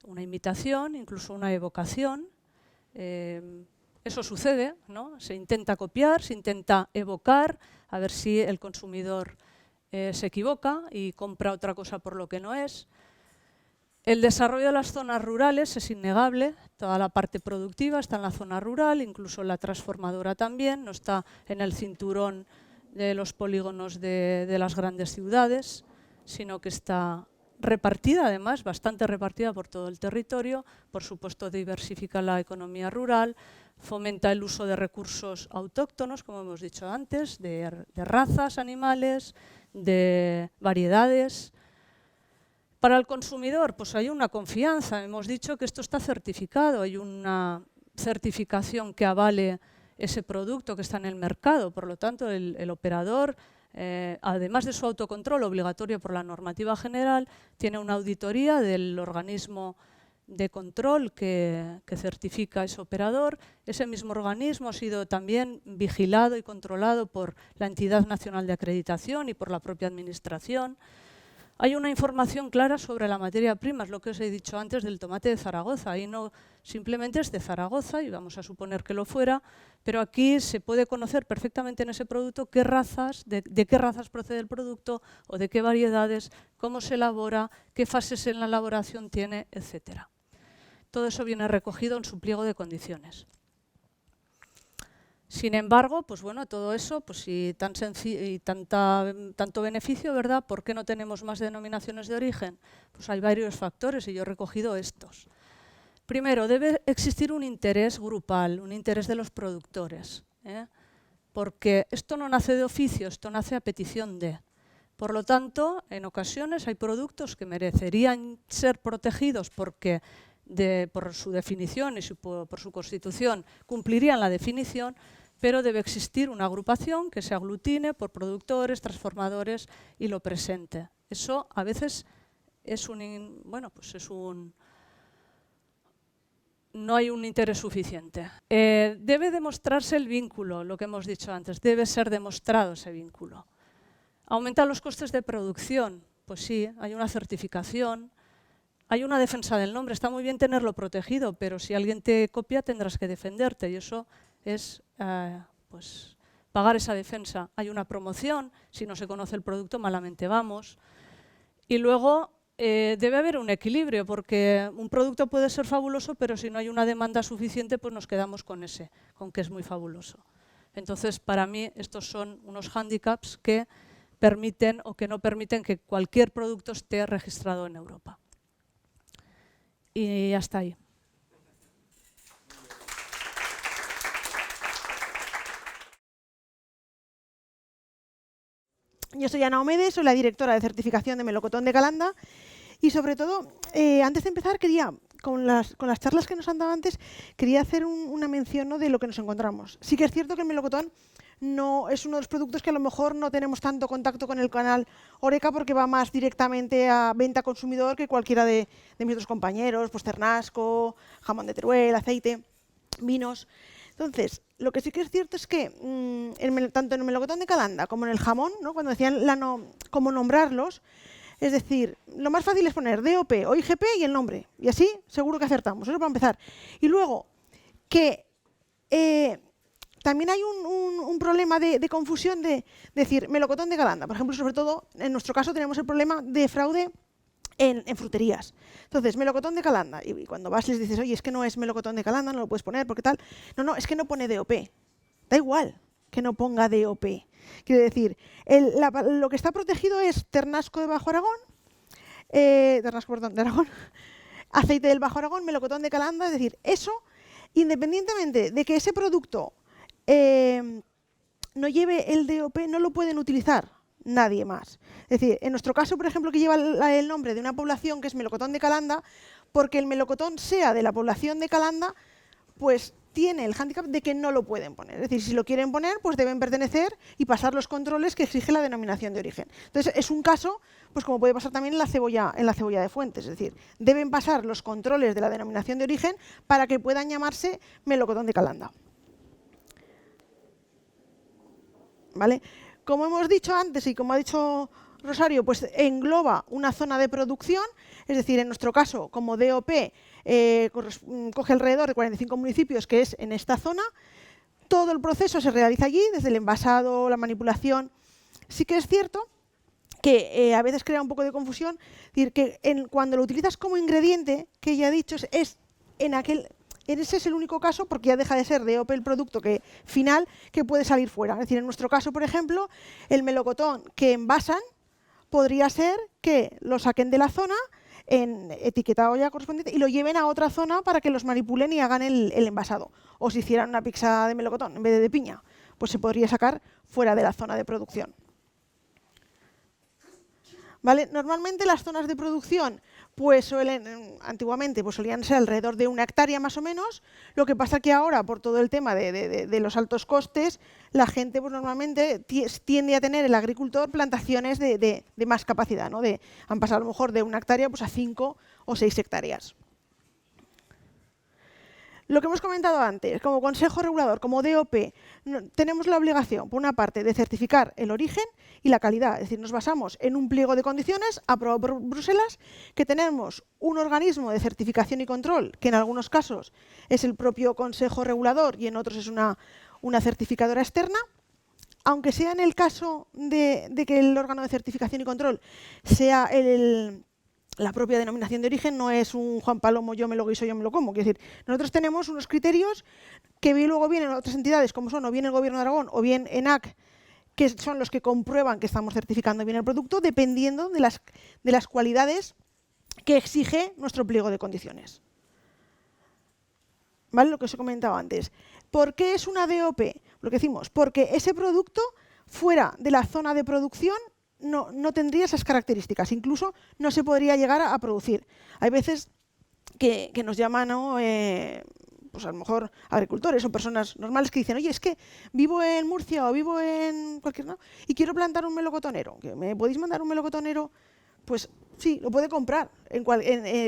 una imitación, incluso una evocación. Eso sucede, ¿no? Se intenta copiar, se intenta evocar, a ver si el consumidor se equivoca y compra otra cosa por lo que no es. El desarrollo de las zonas rurales es innegable, toda la parte productiva está en la zona rural, incluso la transformadora también, no está en el cinturón de los polígonos de las grandes ciudades, sino que está repartida, además, bastante repartida por todo el territorio. Por supuesto, diversifica la economía rural, fomenta el uso de recursos autóctonos, como hemos dicho antes, de razas animales, de variedades. Para el consumidor, pues hay una confianza. Hemos dicho que esto está certificado, hay una certificación que avale ese producto que está en el mercado. Por lo tanto, el operador, además de su autocontrol obligatorio por la normativa general, tiene una auditoría del organismo de control que certifica ese operador. Ese mismo organismo ha sido también vigilado y controlado por la Entidad Nacional de Acreditación y por la propia Administración. Hay una información clara sobre la materia prima, es lo que os he dicho antes del tomate de Zaragoza. Ahí no simplemente es de Zaragoza, y vamos a suponer que lo fuera, pero aquí se puede conocer perfectamente en ese producto qué razas, de qué razas procede el producto o de qué variedades, cómo se elabora, qué fases en la elaboración tiene, etc. Todo eso viene recogido en su pliego de condiciones. Sin embargo, pues bueno, todo eso, pues si tanto beneficio, ¿verdad? ¿Por qué no tenemos más denominaciones de origen? Pues hay varios factores y yo he recogido estos. Primero, debe existir un interés grupal, un interés de los productores, porque esto no nace de oficio, esto nace a petición de. Por lo tanto, en ocasiones hay productos que merecerían ser protegidos porque por su definición y por su constitución cumplirían la definición, pero debe existir una agrupación que se aglutine por productores, transformadores y lo presente. Eso a veces no hay un interés suficiente. Debe demostrarse el vínculo, lo que hemos dicho antes, debe ser demostrado ese vínculo. ¿Aumentan los costes de producción? Pues sí, hay una certificación, hay una defensa del nombre. Está muy bien tenerlo protegido, pero si alguien te copia tendrás que defenderte y eso es pues, pagar esa defensa. Hay una promoción, si no se conoce el producto malamente vamos. Y luego debe haber un equilibrio, porque un producto puede ser fabuloso, pero si no hay una demanda suficiente, pues nos quedamos con ese, con que es muy fabuloso. Entonces, para mí, estos son unos hándicaps que permiten o que no permiten que cualquier producto esté registrado en Europa. Y hasta ahí. Yo soy Ana Omedes, soy la directora de certificación de Melocotón de Calanda y sobre todo, antes de empezar, con las charlas que nos han dado antes, quería hacer una mención, ¿no?, de lo que nos encontramos. Sí que es cierto que el melocotón no es uno de los productos que a lo mejor no tenemos tanto contacto con el canal Horeca porque va más directamente a venta consumidor que cualquiera de mis otros compañeros, pues ternasco, jamón de Teruel, aceite, vinos. Entonces, lo que sí que es cierto es que tanto en el melocotón de Calanda como en el jamón, ¿no?, cuando decían cómo nombrarlos, es decir, lo más fácil es poner DOP o IGP y el nombre. Y así seguro que acertamos. Eso para empezar. Y luego, que también hay un problema de confusión de decir melocotón de Calanda. Por ejemplo, sobre todo, en nuestro caso tenemos el problema de fraude en fruterías. Entonces, melocotón de Calanda. Y cuando vas les dices, oye, es que no es melocotón de Calanda, no lo puedes poner, porque tal. No, es que no pone DOP. Da igual que no ponga DOP. Quiere decir, lo que está protegido es ternasco de Bajo Aragón, de Aragón, aceite del Bajo Aragón, melocotón de Calanda, es decir, eso, independientemente de que ese producto no lleve el DOP, no lo pueden utilizar nadie más. Es decir, en nuestro caso, por ejemplo, que lleva el nombre de una población que es melocotón de Calanda, porque el melocotón sea de la población de Calanda, pues tiene el hándicap de que no lo pueden poner. Es decir, si lo quieren poner, pues deben pertenecer y pasar los controles que exige la denominación de origen. Entonces, es un caso, pues como puede pasar también en la cebolla de Fuentes. Es decir, deben pasar los controles de la denominación de origen para que puedan llamarse melocotón de Calanda. ¿Vale? Como hemos dicho antes y como ha dicho Rosario, pues engloba una zona de producción, es decir, en nuestro caso, como DOP, coge alrededor de 45 municipios, que es en esta zona. Todo el proceso se realiza allí, desde el envasado, la manipulación. Sí que es cierto que a veces crea un poco de confusión, es decir, que cuando lo utilizas como ingrediente, que ya he dicho, ese es el único caso, porque ya deja de ser DOP el producto final que puede salir fuera. Es decir, en nuestro caso, por ejemplo, el melocotón que envasan podría ser que lo saquen de la zona en etiquetado ya correspondiente y lo lleven a otra zona para que los manipulen y hagan el envasado. O si hicieran una pizza de melocotón en vez de piña, pues se podría sacar fuera de la zona de producción. ¿Vale? Normalmente las zonas de producción pues antiguamente solían ser alrededor de 1 hectárea más o menos. Lo que pasa que ahora, por todo el tema de los altos costes, la gente pues normalmente tiende a tener, el agricultor, plantaciones de más capacidad, ¿no? Han pasado a lo mejor de 1 hectárea pues a 5 o 6 hectáreas. Lo que hemos comentado antes, como Consejo Regulador, como DOP, tenemos la obligación, por una parte, de certificar el origen y la calidad. Es decir, nos basamos en un pliego de condiciones aprobado por Bruselas, que tenemos un organismo de certificación y control, que en algunos casos es el propio Consejo Regulador y en otros es una certificadora externa. Aunque sea en el caso de que el órgano de certificación y control sea la propia denominación de origen, no es un Juan Palomo, yo me lo guiso, yo me lo como. Quiero decir, nosotros tenemos unos criterios que luego vienen otras entidades, como son o bien el Gobierno de Aragón o bien ENAC, que son los que comprueban que estamos certificando bien el producto, dependiendo de las cualidades que exige nuestro pliego de condiciones. ¿Vale? Lo que os he comentado antes. ¿Por qué es una DOP? Lo que decimos, porque ese producto fuera de la zona de producción no tendría esas características, incluso no se podría llegar a producir. Hay veces que nos llaman, ¿no?, pues a lo mejor agricultores o personas normales que dicen, oye, es que vivo en Murcia o vivo en cualquier lado y quiero plantar un melocotonero. ¿Me podéis mandar un melocotonero? Pues sí, lo puede comprar,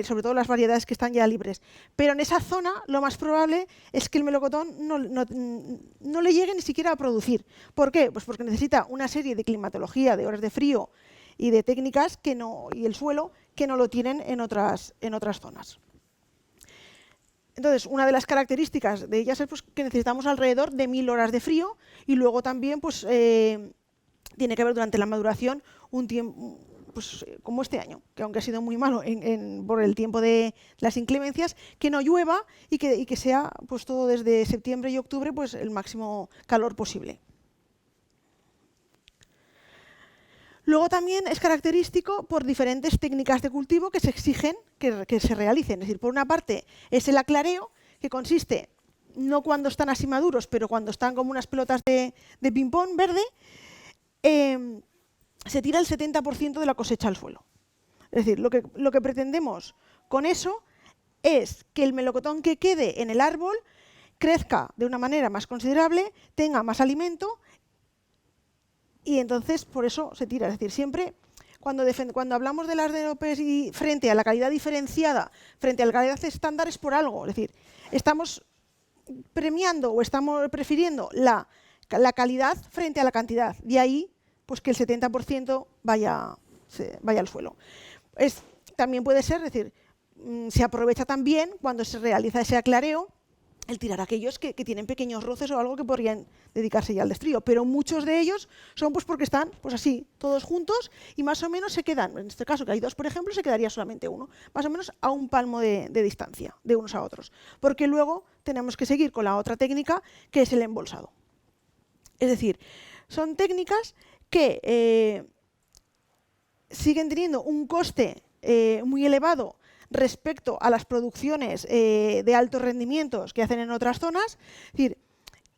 sobre todo las variedades que están ya libres. Pero en esa zona lo más probable es que el melocotón no le llegue ni siquiera a producir. ¿Por qué? Pues porque necesita una serie de climatología, de horas de frío y de técnicas y el suelo que no lo tienen en otras zonas. Entonces, una de las características de ellas es pues, que necesitamos alrededor de 1000 horas de frío y luego también pues, tiene que haber durante la maduración un tiempo, pues, como este año, que aunque ha sido muy malo por el tiempo de las inclemencias, que no llueva y que sea pues, todo desde septiembre y octubre pues, el máximo calor posible. Luego también es característico por diferentes técnicas de cultivo que se exigen que se realicen. Es decir, por una parte es el aclareo, que consiste no cuando están así maduros, pero cuando están como unas pelotas de ping-pong verde, se tira el 70% de la cosecha al suelo. Es decir, lo que pretendemos con eso es que el melocotón que quede en el árbol crezca de una manera más considerable, tenga más alimento. Y entonces, por eso se tira. Es decir, siempre cuando hablamos de las DOP y frente a la calidad diferenciada, frente a la calidad estándar, es por algo. Es decir, estamos premiando o estamos prefiriendo la calidad frente a la cantidad. De ahí pues, que el 70% vaya al suelo. También puede ser, es decir, se aprovecha también cuando se realiza ese aclareo, el tirar a aquellos que tienen pequeños roces o algo que podrían dedicarse ya al destrío, pero muchos de ellos son pues porque están pues así, todos juntos y más o menos se quedan, en este caso que hay dos por ejemplo, se quedaría solamente uno, más o menos a un palmo de distancia de unos a otros, porque luego tenemos que seguir con la otra técnica que es el embolsado. Es decir, son técnicas que siguen teniendo un coste muy elevado respecto a las producciones de altos rendimientos que hacen en otras zonas. Es decir,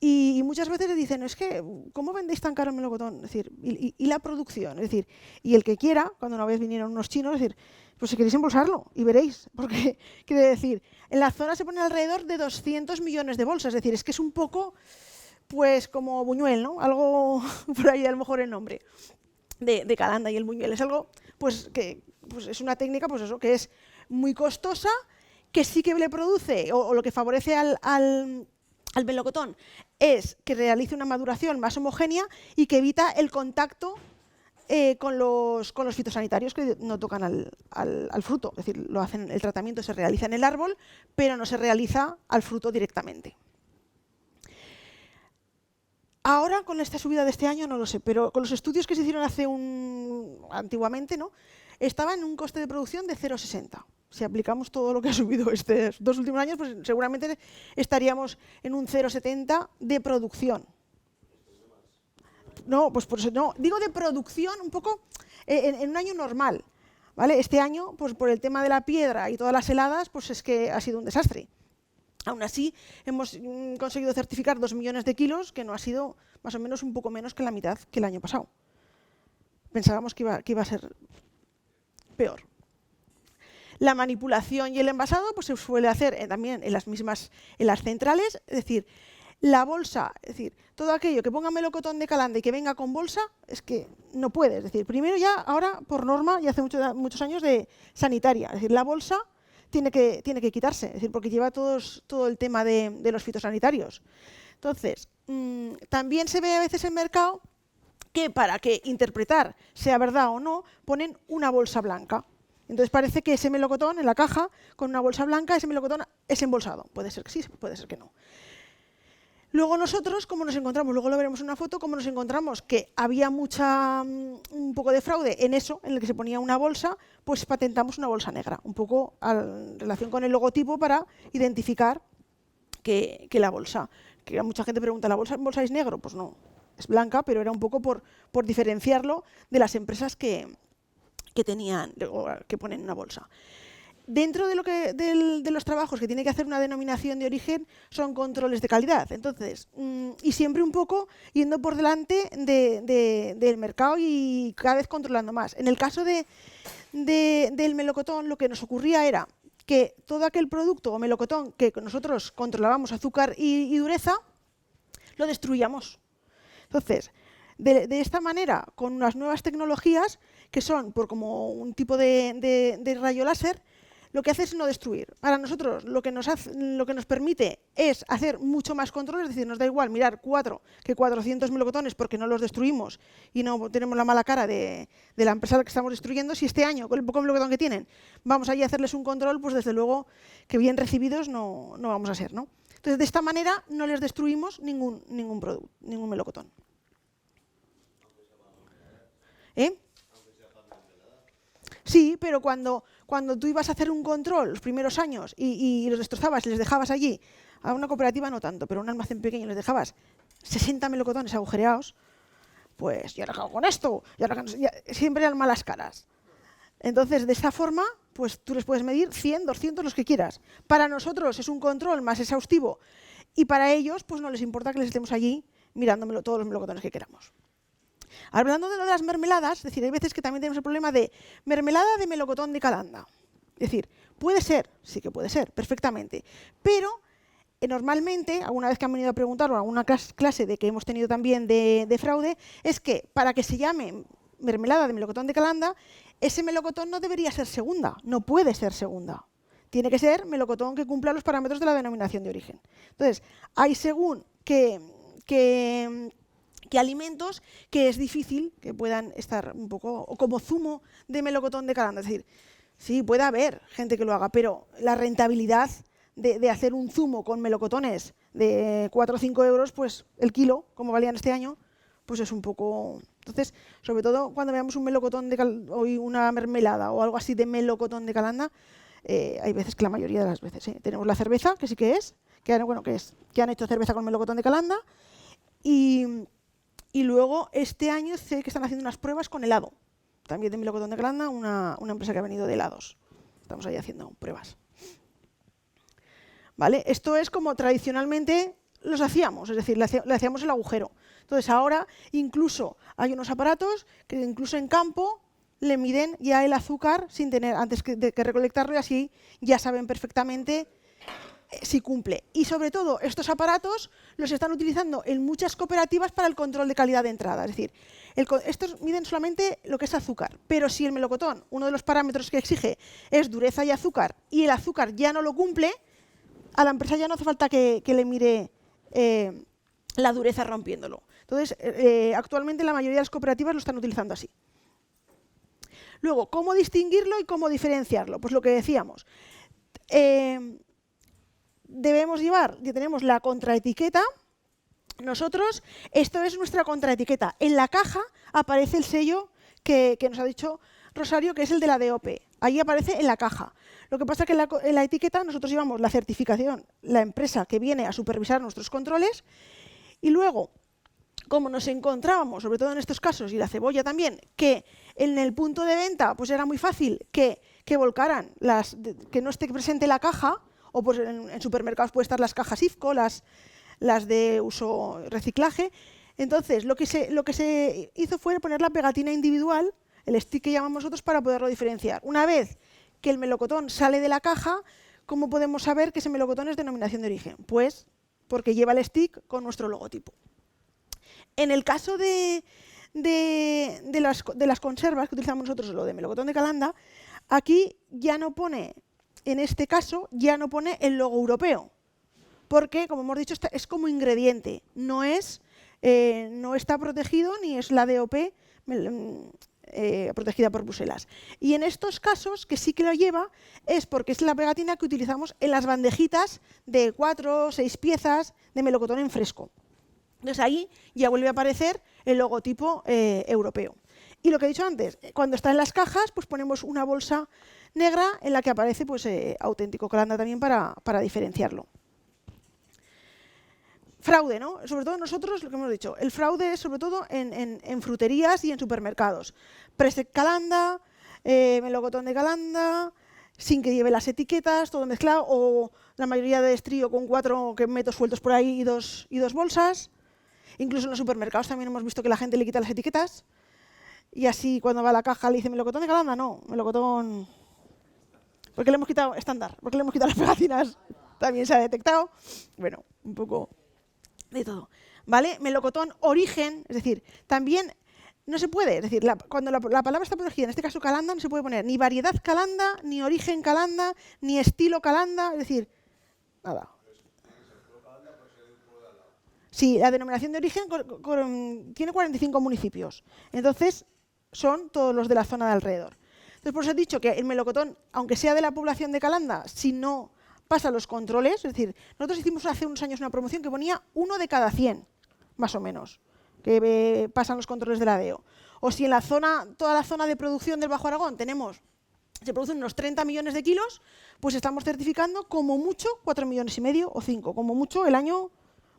y muchas veces le dicen, es que, ¿cómo vendéis tan caro el melocotón? Es decir, y la producción. Es decir, y el que quiera, cuando una vez vinieron unos chinos, es decir, pues si queréis embolsarlo y veréis. Porque, quiere decir, en la zona se ponen alrededor de 200 millones de bolsas. Es decir, es que es un poco, pues como Buñuel, ¿no? Algo por ahí a lo mejor el nombre de Calanda y el Buñuel. Es algo, pues, que pues es una técnica, pues eso, que es muy costosa, que sí que le produce, o lo que favorece al melocotón es que realice una maduración más homogénea y que evita el contacto con los fitosanitarios que no tocan al fruto. Es decir, el tratamiento se realiza en el árbol, pero no se realiza al fruto directamente. Ahora, con esta subida de este año, no lo sé, pero con los estudios que se hicieron antiguamente, ¿no? Estaba en un coste de producción de 0,60. Si aplicamos todo lo que ha subido estos 2 últimos años, pues seguramente estaríamos en un 0,70 de producción. No, pues por eso no. Digo de producción un poco en un año normal. ¿Vale? Este año, pues por el tema de la piedra y todas las heladas, pues es que ha sido un desastre. Aún así, hemos conseguido certificar 2 millones de kilos, que no ha sido más o menos un poco menos que la mitad que el año pasado. Pensábamos que iba a ser peor. La manipulación y el envasado pues, se suele hacer también en las centrales, es decir, la bolsa, es decir, todo aquello que ponga melocotón de Calanda y que venga con bolsa, es que no puede. Es decir, primero ya, ahora por norma, ya hace muchos años de sanitaria, es decir, la bolsa tiene que quitarse, es decir, porque lleva todo el tema de los fitosanitarios. Entonces, también se ve a veces en mercado que para que interpretar sea verdad o no, ponen una bolsa blanca. Entonces parece que ese melocotón en la caja, con una bolsa blanca, ese melocotón es embolsado. Puede ser que sí, puede ser que no. Luego nosotros, ¿cómo nos encontramos? Luego lo veremos en una foto, ¿cómo nos encontramos? Que había un poco de fraude en eso, en el que se ponía una bolsa, pues patentamos una bolsa negra, un poco en relación con el logotipo para identificar que la bolsa, que mucha gente pregunta, ¿la bolsa es negro? Pues no, es blanca, pero era un poco por diferenciarlo de las empresas que ponen una bolsa. Dentro de los trabajos que tiene que hacer una denominación de origen son controles de calidad. Entonces, y siempre un poco yendo por delante del mercado y cada vez controlando más. En el caso del melocotón, lo que nos ocurría era que todo aquel producto o melocotón que nosotros controlábamos azúcar y dureza, lo destruíamos. Entonces, de esta manera, con unas nuevas tecnologías que son por como un tipo de rayo láser, lo que hace es no destruir. Para nosotros lo que nos permite es hacer mucho más control, es decir, nos da igual mirar 4 que 400 melocotones porque no los destruimos y no tenemos la mala cara de la empresa a la que estamos destruyendo. Si este año, con el poco melocotón que tienen, vamos allí a hacerles un control, pues desde luego que bien recibidos no vamos a ser, ¿no? Entonces, de esta manera no les destruimos ningún producto, ningún melocotón. ¿Eh? Sí, pero cuando tú ibas a hacer un control los primeros años y los destrozabas y les dejabas allí, a una cooperativa no tanto, pero a un almacén pequeño les dejabas 60 melocotones agujereados, pues yo ahora hago con esto, siempre eran malas caras. Entonces, de esta forma, pues tú les puedes medir 100, 200, los que quieras. Para nosotros es un control más exhaustivo y para ellos pues no les importa que les estemos allí mirándomelo todos los melocotones que queramos. Hablando de lo de las mermeladas, es decir, hay veces que también tenemos el problema de mermelada de melocotón de Calanda. Es decir, puede ser, sí que puede ser, perfectamente, pero normalmente, alguna vez que han venido a preguntar o alguna clase de que hemos tenido también de fraude, es que para que se llame mermelada de melocotón de Calanda, ese melocotón no debería ser segunda, no puede ser segunda. Tiene que ser melocotón que cumpla los parámetros de la denominación de origen. Entonces, hay según que alimentos que es difícil que puedan estar un poco o como zumo de melocotón de Calanda. Es decir, sí, puede haber gente que lo haga, pero la rentabilidad de hacer un zumo con melocotones de 4 o 5 euros, pues el kilo, como valían este año, pues es un poco... Entonces, sobre todo cuando veamos un melocotón o una mermelada o algo así de melocotón de Calanda, hay veces que la mayoría de las veces, tenemos la cerveza, que sí que es, que han hecho cerveza con melocotón de Calanda, y luego este año sé que están haciendo unas pruebas con helado, también de melocotón de Calanda, una empresa que ha venido de helados. Estamos ahí haciendo pruebas. ¿Vale? Esto es como tradicionalmente los hacíamos, es decir, le hacíamos el agujero. Entonces ahora incluso hay unos aparatos que incluso en campo le miden ya el azúcar sin tener antes de que recolectarlo y así ya saben perfectamente si cumple. Y sobre todo estos aparatos los están utilizando en muchas cooperativas para el control de calidad de entrada. Es decir, estos miden solamente lo que es azúcar, pero si el melocotón, uno de los parámetros que exige es dureza y azúcar, y el azúcar ya no lo cumple, a la empresa ya no hace falta que le mire la dureza rompiéndolo. Entonces, actualmente la mayoría de las cooperativas lo están utilizando así. Luego, ¿cómo distinguirlo y cómo diferenciarlo? Pues lo que decíamos. Tenemos la contraetiqueta. Nosotros, esto es nuestra contraetiqueta. En la caja aparece el sello que nos ha dicho Rosario, que es el de la DOP. Ahí aparece en la caja. Lo que pasa es que en la etiqueta nosotros llevamos la certificación, la empresa que viene a supervisar nuestros controles, y luego, como nos encontrábamos, sobre todo en estos casos, y la cebolla también, que en el punto de venta pues era muy fácil que volcaran, que no esté presente la caja, o pues en supermercados pueden estar las cajas IFCO, las de uso reciclaje. Entonces, lo que se hizo fue poner la pegatina individual, el stick que llamamos nosotros, para poderlo diferenciar. Una vez que el melocotón sale de la caja, ¿cómo podemos saber que ese melocotón es denominación de origen? Pues porque lleva el stick con nuestro logotipo. En el caso de las conservas que utilizamos nosotros, lo de melocotón de Calanda, aquí ya no pone, en este caso, ya no pone el logo europeo, porque, como hemos dicho, es como ingrediente, no está protegido ni es la DOP protegida por Bruselas. Y en estos casos, que sí que lo lleva, es porque es la pegatina que utilizamos en las bandejitas de 4 o 6 piezas de melocotón en fresco. Entonces ahí ya vuelve a aparecer el logotipo europeo. Y lo que he dicho antes, cuando está en las cajas, pues ponemos una bolsa negra en la que aparece pues, auténtico Calanda también para diferenciarlo. Fraude, ¿no? Sobre todo nosotros, lo que hemos dicho, el fraude es sobre todo en fruterías y en supermercados. Presec Calanda, melocotón de Calanda, sin que lleve las etiquetas, todo mezclado, o la mayoría de estrío con 4 que meto sueltos por ahí y dos bolsas. Incluso en los supermercados también hemos visto que la gente le quita las etiquetas y así cuando va a la caja le dice melocotón de Calanda, no, melocotón... Porque le hemos quitado estándar, porque le hemos quitado las pegatinas, también se ha detectado. Bueno, un poco de todo. ¿Vale? Melocotón origen, es decir, también No se puede, es decir, cuando la palabra está protegida, en este caso calanda, no se puede poner ni variedad calanda, ni origen calanda, ni estilo calanda, es decir, nada. Sí, la denominación de origen tiene 45 municipios, entonces son todos los de la zona de alrededor. Entonces, por eso he dicho que el melocotón, aunque sea de la población de Calanda, si no pasa los controles, es decir, nosotros hicimos hace unos años una promoción que ponía 1 de cada 100, más o menos, que pasan los controles de la DEO. O si en la zona, toda la zona de producción del Bajo Aragón se producen unos 30 millones de kilos, pues estamos certificando como mucho 4,5 millones o 5, como mucho el año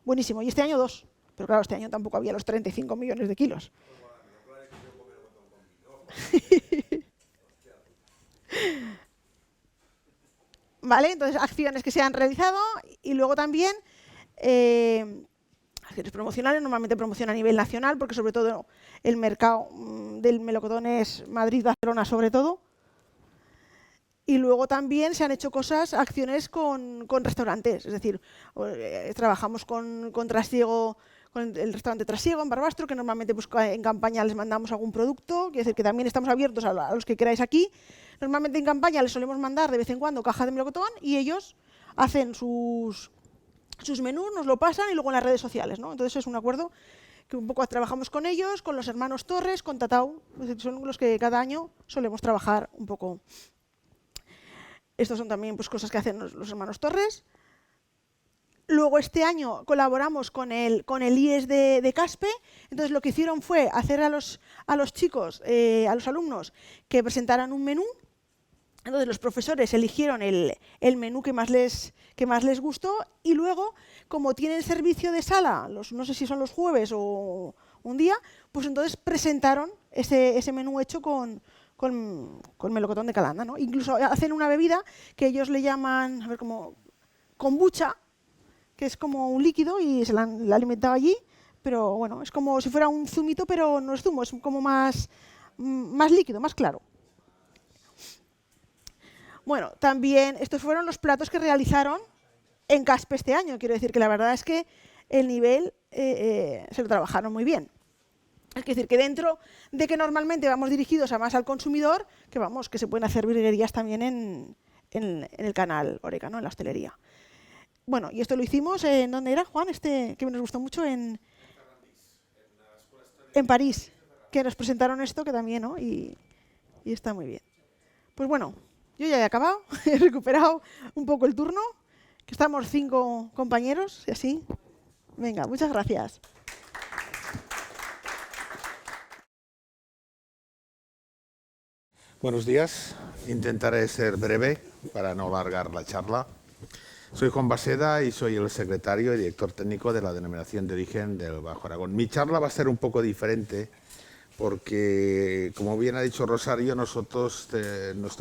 buenísimo. Y este año 2, pero claro, este año tampoco había los 35 millones de kilos. ¿Vale? Entonces, acciones que se han realizado y luego también acciones promocionales, normalmente promoción a nivel nacional, porque sobre todo el mercado del melocotón es Madrid-Barcelona sobre todo. Y luego también se han hecho acciones con restaurantes, es decir, trabajamos con Trasiego, con el restaurante Trasiego en Barbastro, que normalmente pues, en campaña les mandamos algún producto, quiere decir que también estamos abiertos a los que queráis aquí. Normalmente en campaña les solemos mandar de vez en cuando caja de melocotón y ellos hacen sus menús, nos lo pasan y luego en las redes sociales, ¿no? Entonces es un acuerdo que un poco trabajamos con ellos, con los hermanos Torres, con Tatau, es decir, son los que cada año solemos trabajar un poco. Estos son también pues, cosas que hacen los hermanos Torres. Luego este año colaboramos con el IES de Caspe, entonces lo que hicieron fue hacer a los chicos, a los alumnos, que presentaran un menú. Entonces los profesores eligieron el menú que más les gustó y luego, como tienen servicio de sala, no sé si son los jueves o un día, pues entonces presentaron ese menú hecho con melocotón de Calanda, ¿no? Incluso hacen una bebida que ellos le llaman, a ver, como kombucha, que es como un líquido y se la han alimentado allí, pero bueno, es como si fuera un zumito, pero no es zumo, es como más líquido, más claro. Bueno, también estos fueron los platos que realizaron en Caspe este año. Quiero decir que la verdad es que el nivel se lo trabajaron muy bien. Es decir, que dentro de que normalmente vamos dirigidos a más al consumidor, que se pueden hacer virguerías también en el canal Horeca, ¿no? En la hostelería. Bueno, y esto lo hicimos, ¿en dónde era, Juan? Que nos gustó mucho en París, que nos presentaron esto, que también, ¿no? Y está muy bien. Pues bueno, yo ya he acabado, he recuperado un poco el turno, que estamos 5 compañeros, y así. Venga, muchas gracias. Buenos días. Intentaré ser breve para no alargar la charla. Soy Juan Baseda y soy el secretario y director técnico de la Denominación de Origen del Bajo Aragón. Mi charla va a ser un poco diferente porque, como bien ha dicho Rosario, nuestro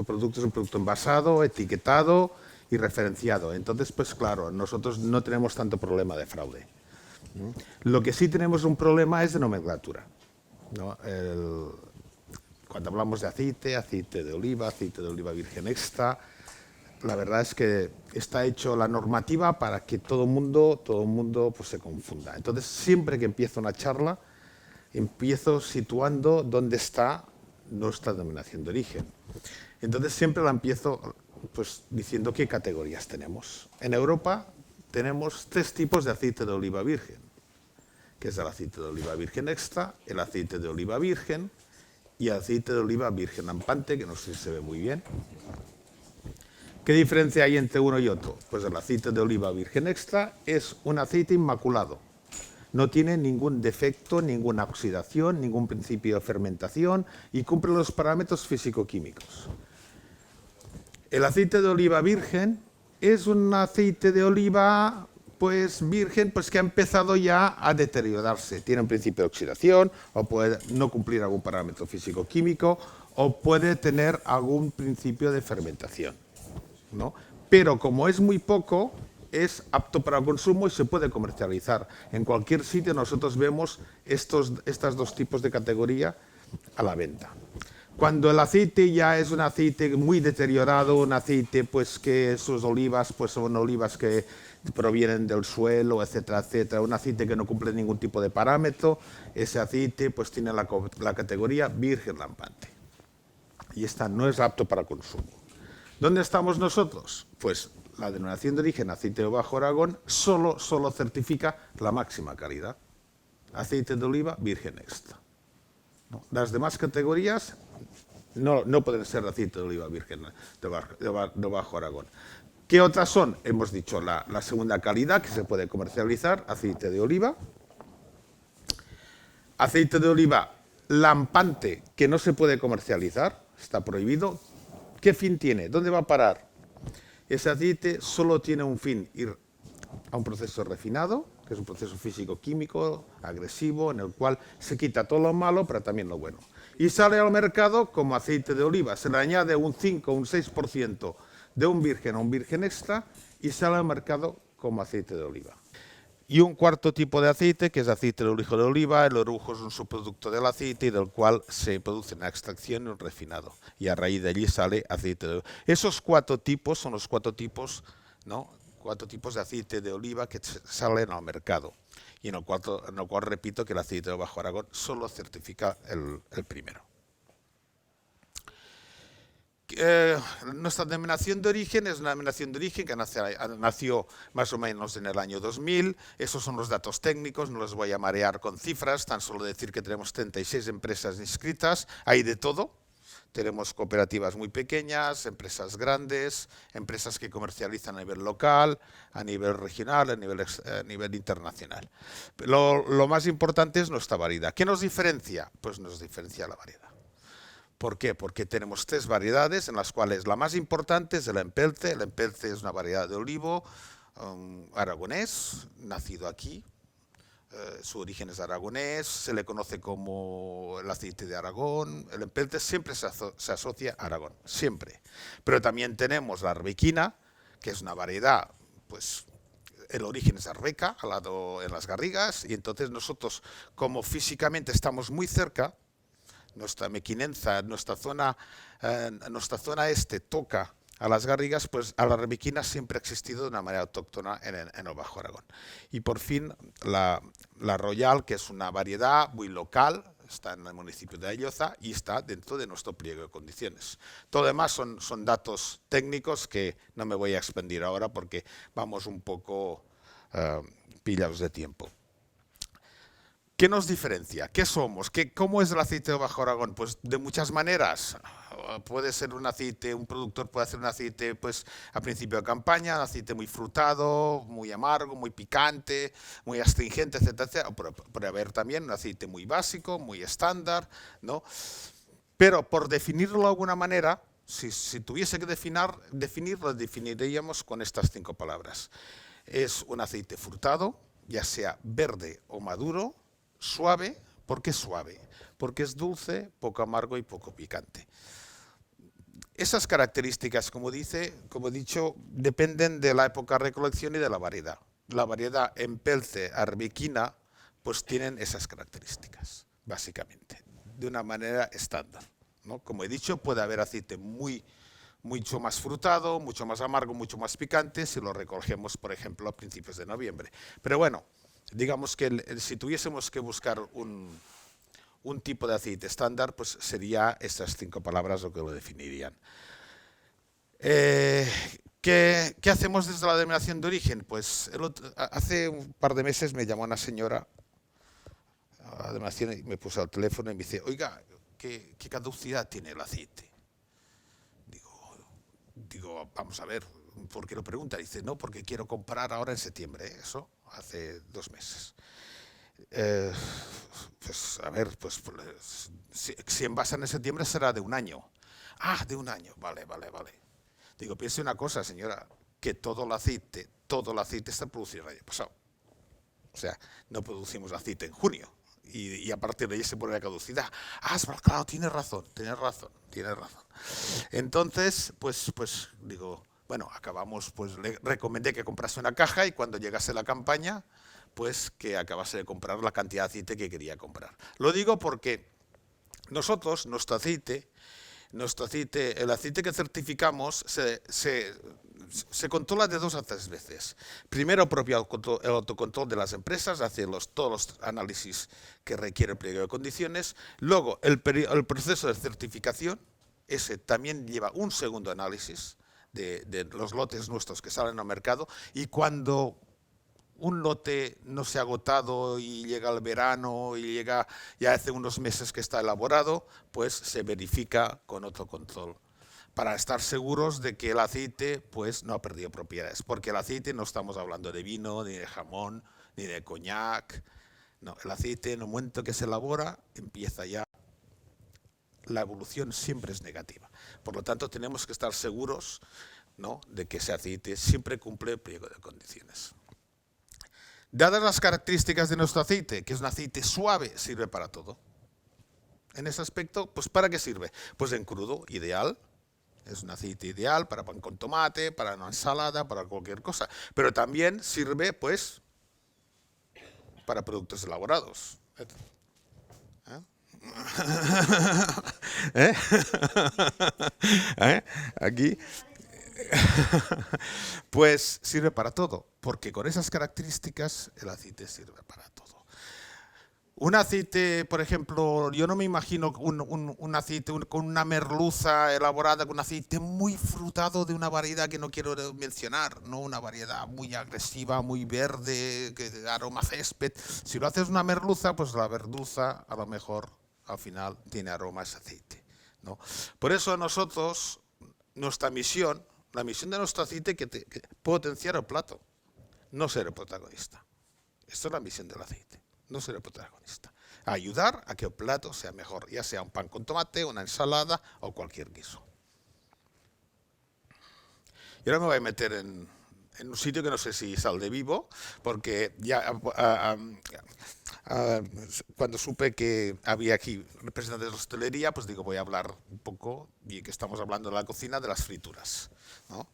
producto es un producto envasado, etiquetado y referenciado. Entonces, pues claro, nosotros no tenemos tanto problema de fraude. Lo que sí tenemos un problema es de nomenclatura, ¿no? Cuando hablamos de aceite de oliva virgen extra, la verdad es que está hecho la normativa para que todo el mundo pues, se confunda. Entonces, siempre que empiezo una charla, empiezo situando dónde está nuestra denominación de origen. Entonces, siempre la empiezo pues, diciendo qué categorías tenemos. En Europa tenemos 3 tipos de aceite de oliva virgen, que es el aceite de oliva virgen extra, el aceite de oliva virgen y el aceite de oliva virgen rampante, que no sé si se ve muy bien. ¿Qué diferencia hay entre uno y otro? Pues el aceite de oliva virgen extra es un aceite inmaculado. No tiene ningún defecto, ninguna oxidación, ningún principio de fermentación y cumple los parámetros físico-químicos. El aceite de oliva virgen es un aceite de oliva virgen que ha empezado ya a deteriorarse. Tiene un principio de oxidación o puede no cumplir algún parámetro físico-químico o puede tener algún principio de fermentación, ¿no? Pero como es muy poco, es apto para el consumo y se puede comercializar. En cualquier sitio nosotros vemos estos 2 tipos de categoría a la venta. Cuando el aceite ya es un aceite muy deteriorado, un aceite pues que sus olivas pues son olivas que provienen del suelo, etcétera, etcétera, un aceite que no cumple ningún tipo de parámetro, ese aceite pues tiene la categoría virgen lampante. Y esta no es apto para consumo. ¿Dónde estamos nosotros? Pues la denominación de origen aceite de Bajo Aragón solo certifica la máxima calidad. Aceite de oliva virgen extra. ¿No? Las demás categorías no pueden ser aceite de oliva virgen de Bajo Aragón. ¿Qué otras son? Hemos dicho la segunda calidad que se puede comercializar, aceite de oliva. Aceite de oliva lampante que no se puede comercializar, está prohibido. ¿Qué fin tiene? ¿Dónde va a parar? Ese aceite solo tiene un fin, ir a un proceso refinado, que es un proceso físico-químico, agresivo, en el cual se quita todo lo malo, pero también lo bueno. Y sale al mercado como aceite de oliva. Se le añade un 5 o un 6% de un virgen a un virgen extra y sale al mercado como aceite de oliva. Y un cuarto tipo de aceite, que es aceite de orujo de oliva. El orujo es un subproducto del aceite y del cual se produce una extracción y un refinado. Y a raíz de allí sale aceite de oliva. Esos 4 tipos son los 4 tipos, ¿no? 4 tipos de aceite de oliva que salen al mercado. Y en el cual repito que el aceite de Bajo Aragón solo certifica el primero. Nuestra denominación de origen es una denominación de origen que nació más o menos en el año 2000. Esos son los datos técnicos, no los voy a marear con cifras, tan solo decir que tenemos 36 empresas inscritas, hay de todo. Tenemos cooperativas muy pequeñas, empresas grandes, empresas que comercializan a nivel local, a nivel regional, a nivel internacional. Lo más importante es nuestra variedad. ¿Qué nos diferencia? Pues nos diferencia la variedad. ¿Por qué? Porque tenemos 3 variedades, en las cuales la más importante es el empelce. El empelce es una variedad de olivo aragonés, nacido aquí. Su origen es aragonés, se le conoce como el aceite de Aragón. El empelce siempre se asocia a Aragón, siempre. Pero también tenemos la arbequina, que es una variedad, pues el origen es Arbeca, al lado en las Garrigas, y entonces nosotros, como físicamente estamos muy cerca, nuestra mequinenza, nuestra zona este toca a las Garrigas, pues a la arbequina siempre ha existido de una manera autóctona en el Bajo Aragón. Y por fin la Royal, que es una variedad muy local, está en el municipio de Ayoza y está dentro de nuestro pliego de condiciones. Todo lo demás son datos técnicos que no me voy a expandir ahora porque vamos un poco pillados de tiempo. ¿Qué nos diferencia? ¿Qué somos? ¿Cómo es el aceite de Bajo Aragón? Pues de muchas maneras. Puede ser un aceite, un productor puede hacer un aceite pues a principio de campaña, un aceite muy frutado, muy amargo, muy picante, muy astringente, etcétera, etcétera. Puede haber también un aceite muy básico, muy estándar, ¿no? Pero por definirlo de alguna manera, si tuviese que definirlo, definiríamos con estas 5 palabras. Es un aceite frutado, ya sea verde o maduro, suave. ¿Por qué suave? Porque es dulce, poco amargo y poco picante. Esas características, como he dicho, dependen de la época de recolección y de la variedad. La variedad empelce, arbequina, pues tienen esas características, básicamente, de una manera estándar, ¿no? Como he dicho, puede haber aceite mucho más frutado, mucho más amargo, mucho más picante, si lo recogemos, por ejemplo, a principios de noviembre. Pero bueno, digamos que si tuviésemos que buscar un tipo de aceite estándar, pues sería estas 5 palabras lo que lo definirían. ¿Qué hacemos desde la denominación de origen? Pues hace un par de meses me llamó una señora a la denominación y me puso al teléfono y me dice, oiga, ¿qué caducidad tiene el aceite? Digo, vamos a ver, ¿por qué lo pregunta? Dice, no, porque quiero comprar ahora en septiembre, eso, hace 2 meses. Pues a ver, pues si envasan en septiembre será de 1 año. Ah, de 1 año, vale. Digo, piense una cosa, señora, que todo el aceite está producido el año pasado. O sea, no producimos aceite en junio y a partir de ahí se pone la caducidad. Ah, claro, tiene razón. Entonces, pues digo, bueno, acabamos, pues le recomendé que comprase una caja y cuando llegase la campaña, pues que acabase de comprar la cantidad de aceite que quería comprar. Lo digo porque Nosotros, nuestro aceite, el aceite que certificamos se controla de 2 a 3 veces. Primero, el autocontrol de las empresas, hace todos los análisis que requiere el pliego de condiciones. Luego, el proceso de certificación, ese también lleva un segundo análisis de los lotes nuestros que salen al mercado. Y cuando un lote no se ha agotado y llega el verano y llega ya hace unos meses que está elaborado, pues se verifica con otro control para estar seguros de que el aceite pues no ha perdido propiedades, porque el aceite no estamos hablando de vino, ni de jamón, ni de coñac. No, el aceite en el momento que se elabora empieza ya, la evolución siempre es negativa. Por lo tanto, tenemos que estar seguros, ¿no?, de que ese aceite siempre cumple el pliego de condiciones. Dadas las características de nuestro aceite, que es un aceite suave, sirve para todo. En ese aspecto, pues ¿para qué sirve? Pues en crudo, ideal. Es un aceite ideal para pan con tomate, para una ensalada, para cualquier cosa. Pero también sirve, pues, para productos elaborados. ¿Eh? ¿Eh? Aquí. Pues sirve para todo, porque con esas características el aceite sirve para todo. Un aceite, por ejemplo, yo no me imagino un aceite con una merluza elaborada con un aceite muy frutado de una variedad que no quiero mencionar, no una variedad muy agresiva, muy verde, que de aroma césped. Si lo haces una merluza, pues la merluza a lo mejor al final tiene aroma a ese aceite, ¿no? Por eso nosotros, nuestra misión, la misión de nuestro aceite es que potenciar el plato, no ser el protagonista. Esta es la misión del aceite, no ser el protagonista. Ayudar a que el plato sea mejor, ya sea un pan con tomate, una ensalada o cualquier guiso. Y ahora me voy a meter en un sitio que no sé si saldré vivo, porque ya cuando supe que había aquí representantes de la hostelería, pues digo, voy a hablar un poco, y que estamos hablando de la cocina, de las frituras, ¿no?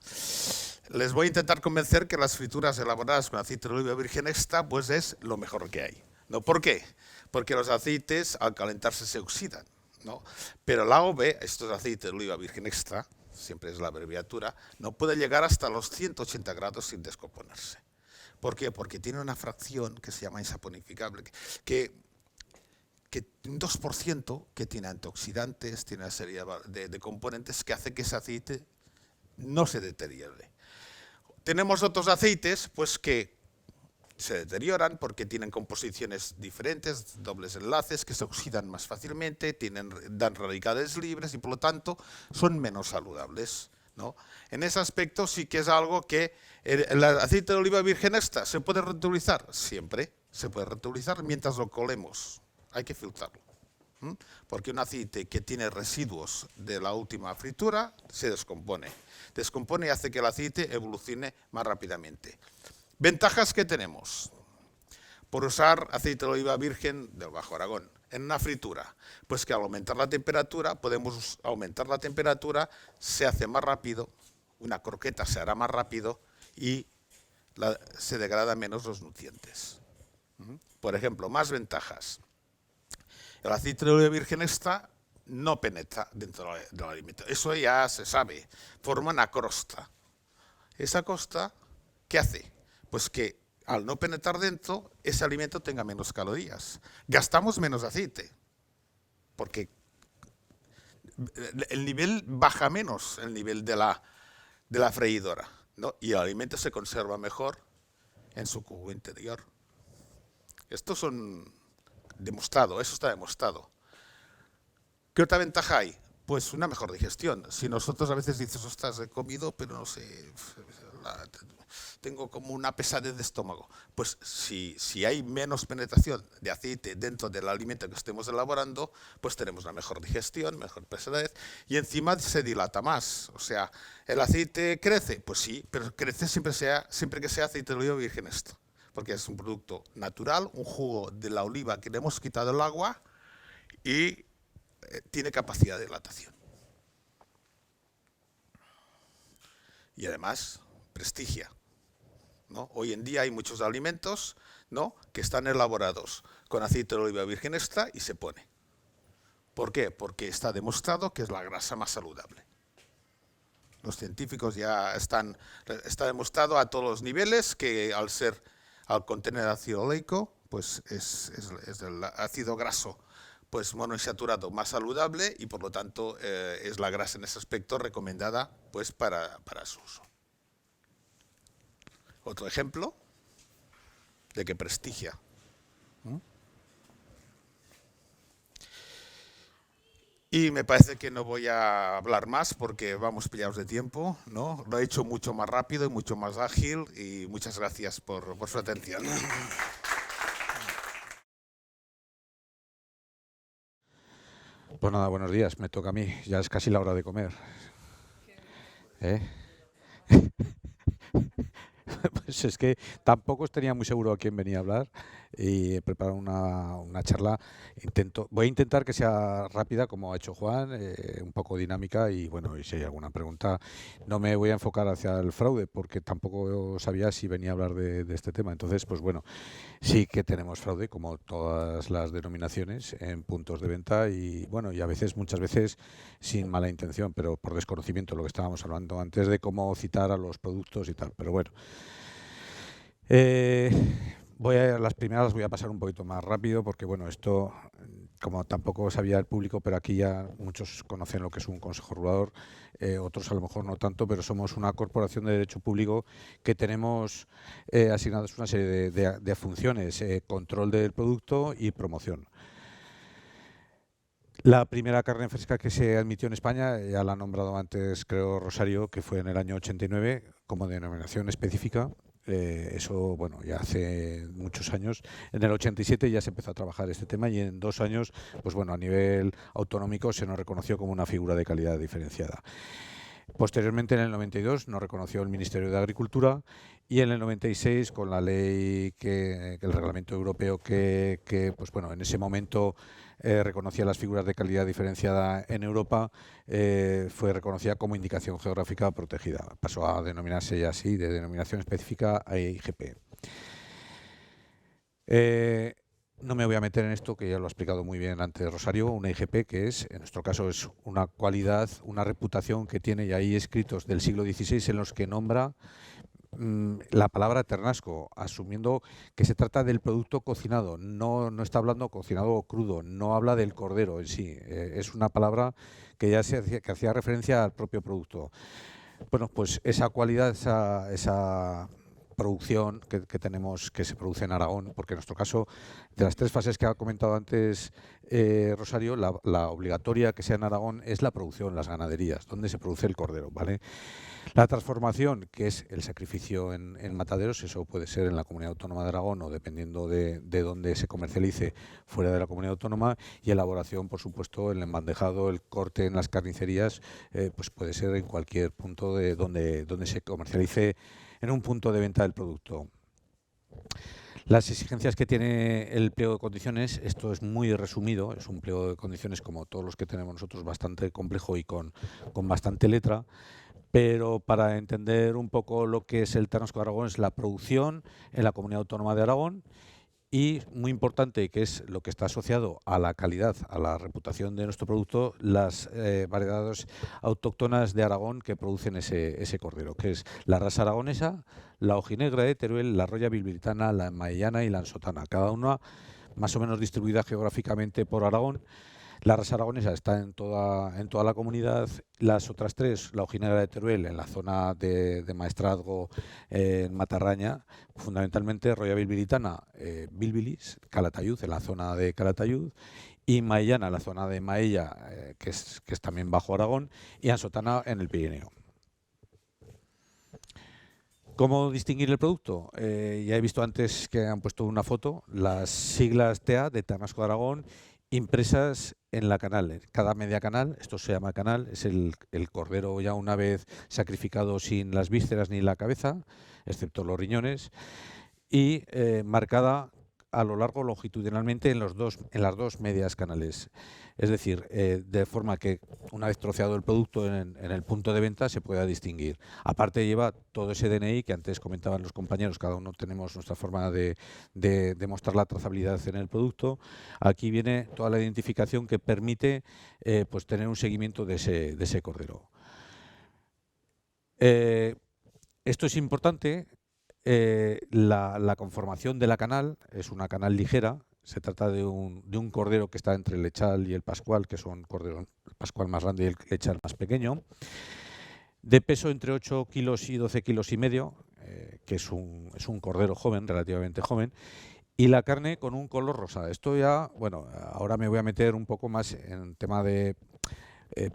Les voy a intentar convencer que las frituras elaboradas con aceite de oliva virgen extra, pues es lo mejor que hay, ¿no? ¿Por qué? Porque los aceites al calentarse se oxidan, ¿no? Pero la AOV, esto es aceite de oliva virgen extra, siempre es la abreviatura, no puede llegar hasta los 180 grados sin descomponerse. ¿Por qué? Porque tiene una fracción que se llama insaponificable, que un 2% que tiene antioxidantes, tiene una serie de componentes que hace que ese aceite no se deteriore. Tenemos otros aceites pues que se deterioran porque tienen composiciones diferentes, dobles enlaces, que se oxidan más fácilmente, dan radicales libres y por lo tanto son menos saludables, ¿no? En ese aspecto sí que es algo que el aceite de oliva virgen extra se puede reutilizar, siempre se puede reutilizar mientras lo colemos, hay que filtrarlo. Porque un aceite que tiene residuos de la última fritura se descompone. Descompone y hace que el aceite evolucione más rápidamente. Ventajas que tenemos por usar aceite de oliva virgen del Bajo Aragón en una fritura, pues que al aumentar la temperatura, podemos aumentar la temperatura, se hace más rápido, una croqueta se hará más rápido y se degradan menos los nutrientes. Por ejemplo, más ventajas. El aceite de oliva virgen extra no penetra dentro del alimento, eso ya se sabe, forma una crosta. Esa crosta, ¿qué hace? Pues que al no penetrar dentro, ese alimento tenga menos calorías. Gastamos menos aceite, porque el nivel baja menos, el nivel de la freidora, ¿no? Y el alimento se conserva mejor en su cubo interior. Esto son demostrado, eso está demostrado. ¿Qué otra ventaja hay? Pues una mejor digestión. Si nosotros a veces dices, ostras, he comido, pero no sé, tengo como una pesadez de estómago. Pues si hay menos penetración de aceite dentro del alimento que estemos elaborando, pues tenemos una mejor digestión, mejor pesadez, y encima se dilata más. O sea, ¿el aceite crece? Pues sí, pero crece siempre que sea aceite de oliva virgen extra, porque es un producto natural, un jugo de la oliva que le hemos quitado el agua y tiene capacidad de dilatación. Y además, prestigia, ¿no? Hoy en día hay muchos alimentos, ¿no?, que están elaborados con aceite de oliva virgen extra y se pone. ¿Por qué? Porque está demostrado que es la grasa más saludable. Los científicos ya está demostrado a todos los niveles que al contener ácido oleico, pues es el ácido graso pues monoinsaturado más saludable y por lo tanto es la grasa en ese aspecto recomendada pues para su uso. Otro ejemplo de que prestigia. Y me parece que no voy a hablar más porque vamos pillados de tiempo, ¿no? Lo he hecho mucho más rápido y mucho más ágil y muchas gracias por su atención. Pues nada, buenos días, me toca a mí, ya es casi la hora de comer. Pues es que tampoco tenía muy seguro a quién venía a hablar y he preparado una charla. Voy a intentar que sea rápida, como ha hecho Juan, un poco dinámica y bueno, y si hay alguna pregunta, no me voy a enfocar hacia el fraude porque tampoco sabía si venía a hablar de este tema. Entonces, pues bueno, sí que tenemos fraude, como todas las denominaciones, en puntos de venta y bueno, y a veces, muchas veces, sin mala intención, pero por desconocimiento, lo que estábamos hablando antes de cómo citar a los productos y tal. Pero bueno, las primeras las voy a pasar un poquito más rápido porque bueno, esto, como tampoco sabía el público, pero aquí ya muchos conocen lo que es un consejo regulador, otros a lo mejor no tanto, pero somos una corporación de derecho público que tenemos asignadas una serie de funciones, control del producto y promoción. La primera carne fresca que se admitió en España, ya la ha nombrado antes, creo, Rosario, que fue en el año 89 como denominación específica. Eso, bueno, ya hace muchos años. En el 87 ya se empezó a trabajar este tema y en 2 años, pues bueno, a nivel autonómico se nos reconoció como una figura de calidad diferenciada. Posteriormente, en el 92, nos reconoció el Ministerio de Agricultura y en el 96, con la ley, el reglamento europeo que pues bueno, en ese momento reconocía las figuras de calidad diferenciada en Europa, fue reconocida como indicación geográfica protegida. Pasó a denominarse ya así, de denominación específica a IGP. No me voy a meter en esto, que ya lo ha explicado muy bien antes Rosario, una IGP que es, en nuestro caso, es una cualidad, una reputación que tiene, y hay escritos del siglo XVI en los que nombra la palabra ternasco, asumiendo que se trata del producto cocinado, no está hablando cocinado crudo, no habla del cordero en sí, es una palabra que ya que hacía referencia al propio producto. Bueno, pues esa cualidad, esa producción que tenemos, que se produce en Aragón, porque en nuestro caso, de las 3 fases que ha comentado antes Rosario, la obligatoria que sea en Aragón es la producción, las ganaderías, donde se produce el cordero, ¿vale? La transformación, que es el sacrificio en mataderos, eso puede ser en la Comunidad Autónoma de Aragón o dependiendo de dónde se comercialice fuera de la Comunidad Autónoma, y elaboración, por supuesto, el embandejado, el corte en las carnicerías, pues puede ser en cualquier punto de donde se comercialice, en un punto de venta del producto. Las exigencias que tiene el pliego de condiciones, esto es muy resumido, es un pliego de condiciones como todos los que tenemos nosotros, bastante complejo y con bastante letra, pero para entender un poco lo que es el Ternasco de Aragón, es la producción en la Comunidad Autónoma de Aragón y, muy importante, que es lo que está asociado a la calidad, a la reputación de nuestro producto, las variedades autóctonas de Aragón que producen ese cordero, que es la raza aragonesa, la ojinegra de Teruel, la roya bilbilitana, la maellana y la ansotana, cada una más o menos distribuida geográficamente por Aragón. La raza aragonesa está en toda la comunidad. Las otras 3, la ojinegra de Teruel en la zona de Maestrazgo, en Matarraña, fundamentalmente roya bilbilitana, Bilbilis, Calatayud, en la zona de Calatayud, y maellana, en la zona de Maella, que es también bajo Aragón, y ansotana en el Pirineo. ¿Cómo distinguir el producto? Ya he visto antes que han puesto una foto, las siglas TA de Ternasco de Aragón, impresas en la canal. Cada media canal, esto se llama canal, es el cordero ya una vez sacrificado sin las vísceras ni la cabeza, excepto los riñones, y marcada a lo largo longitudinalmente en las dos medias canales. Es decir, de forma que una vez troceado el producto en el punto de venta se pueda distinguir. Aparte lleva todo ese DNI que antes comentaban los compañeros, cada uno tenemos nuestra forma de demostrar la trazabilidad en el producto. Aquí viene toda la identificación que permite pues tener un seguimiento de ese cordero. Esto es importante. La conformación de la canal es una canal ligera. Se trata de un cordero que está entre el lechal y el pascual, que son corderos, el pascual más grande y el lechal más pequeño, de peso entre 8 kilos y 12 kilos y medio, que es un cordero joven, relativamente joven, y la carne con un color rosa. Esto ya, bueno, ahora me voy a meter un poco más en tema de